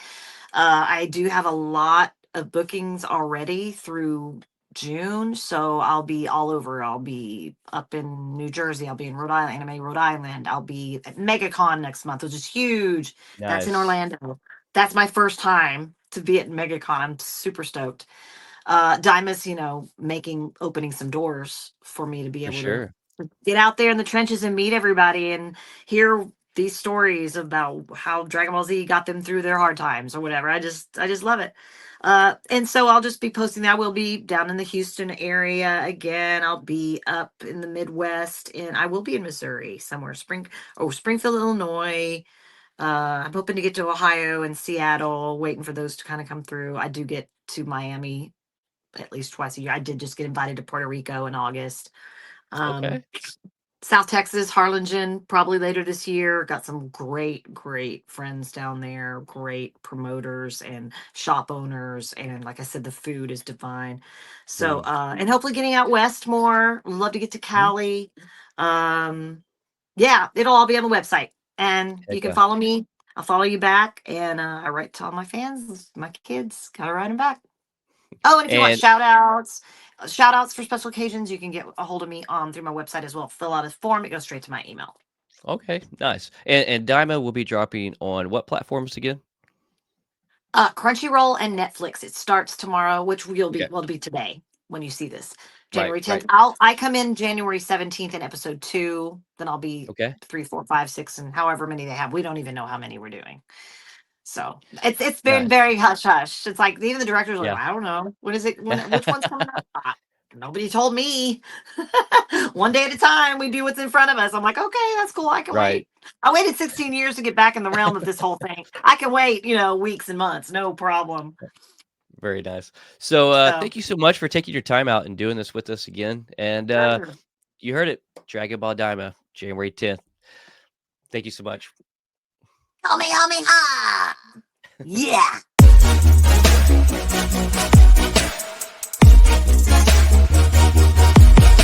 Speaker 2: I do have a lot of bookings already through June, so I'll be all over. I'll be up in New Jersey. I'll be in Rhode Island, Anime Rhode Island. I'll be at MegaCon next month, which is huge. That's in
Speaker 1: Nice.
Speaker 2: Orlando. That's my first time to be at MegaCon. I'm super stoked. Daima's, opening some doors for me to be
Speaker 1: For
Speaker 2: able to
Speaker 1: sure.
Speaker 2: get out there in the trenches and meet everybody and hear these stories about how Dragon Ball Z got them through their hard times or whatever. I just love it. And so I'll just be posting that. We'll be down in the Houston area again. I'll be up in the Midwest, and I will be in Missouri somewhere. Springfield, Illinois. I'm hoping to get to Ohio and Seattle, waiting for those to kind of come through. I do get to Miami at least twice a year. I did just get invited to Puerto Rico in August.
Speaker 1: Okay.
Speaker 2: South Texas, Harlingen, probably later this year. Got some great, great friends down there, great promoters and shop owners. And like I said, the food is divine. So, and hopefully getting out west more. Love to get to Cali. Yeah, it'll all be on the website. And you can follow me. I'll follow you back. And I write to all my fans, my kids. Gotta write them back. Oh, and if you want shout outs for special occasions, you can get a hold of me through my website as well. Fill out a form. It goes straight to my email.
Speaker 1: Okay, nice. And Daima will be dropping on what platforms again?
Speaker 2: Crunchyroll and Netflix. It starts tomorrow, which will be
Speaker 1: Okay.
Speaker 2: today when you see this. January 10th.
Speaker 1: Right.
Speaker 2: I come in January 17th in episode 2. Then I'll be
Speaker 1: Okay.
Speaker 2: 3, 4, 5, 6, and however many they have. We don't even know how many we're doing. So it's been
Speaker 1: Nice.
Speaker 2: very hush hush. It's like even the director's like,
Speaker 1: Yeah.
Speaker 2: I don't know. When is it? Which one's coming up? Nobody told me. One day at a time, we do what's in front of us. I'm like, okay, that's cool. I can
Speaker 1: Right.
Speaker 2: wait. I waited 16 years to get back in the realm of this whole thing. I can wait, weeks and months, no problem.
Speaker 1: Very nice. So thank you so much for taking your time out and doing this with us again. And you heard it, Dragon Ball Daima, January 10th. Thank you so much.
Speaker 2: Kamehameha! Yeah.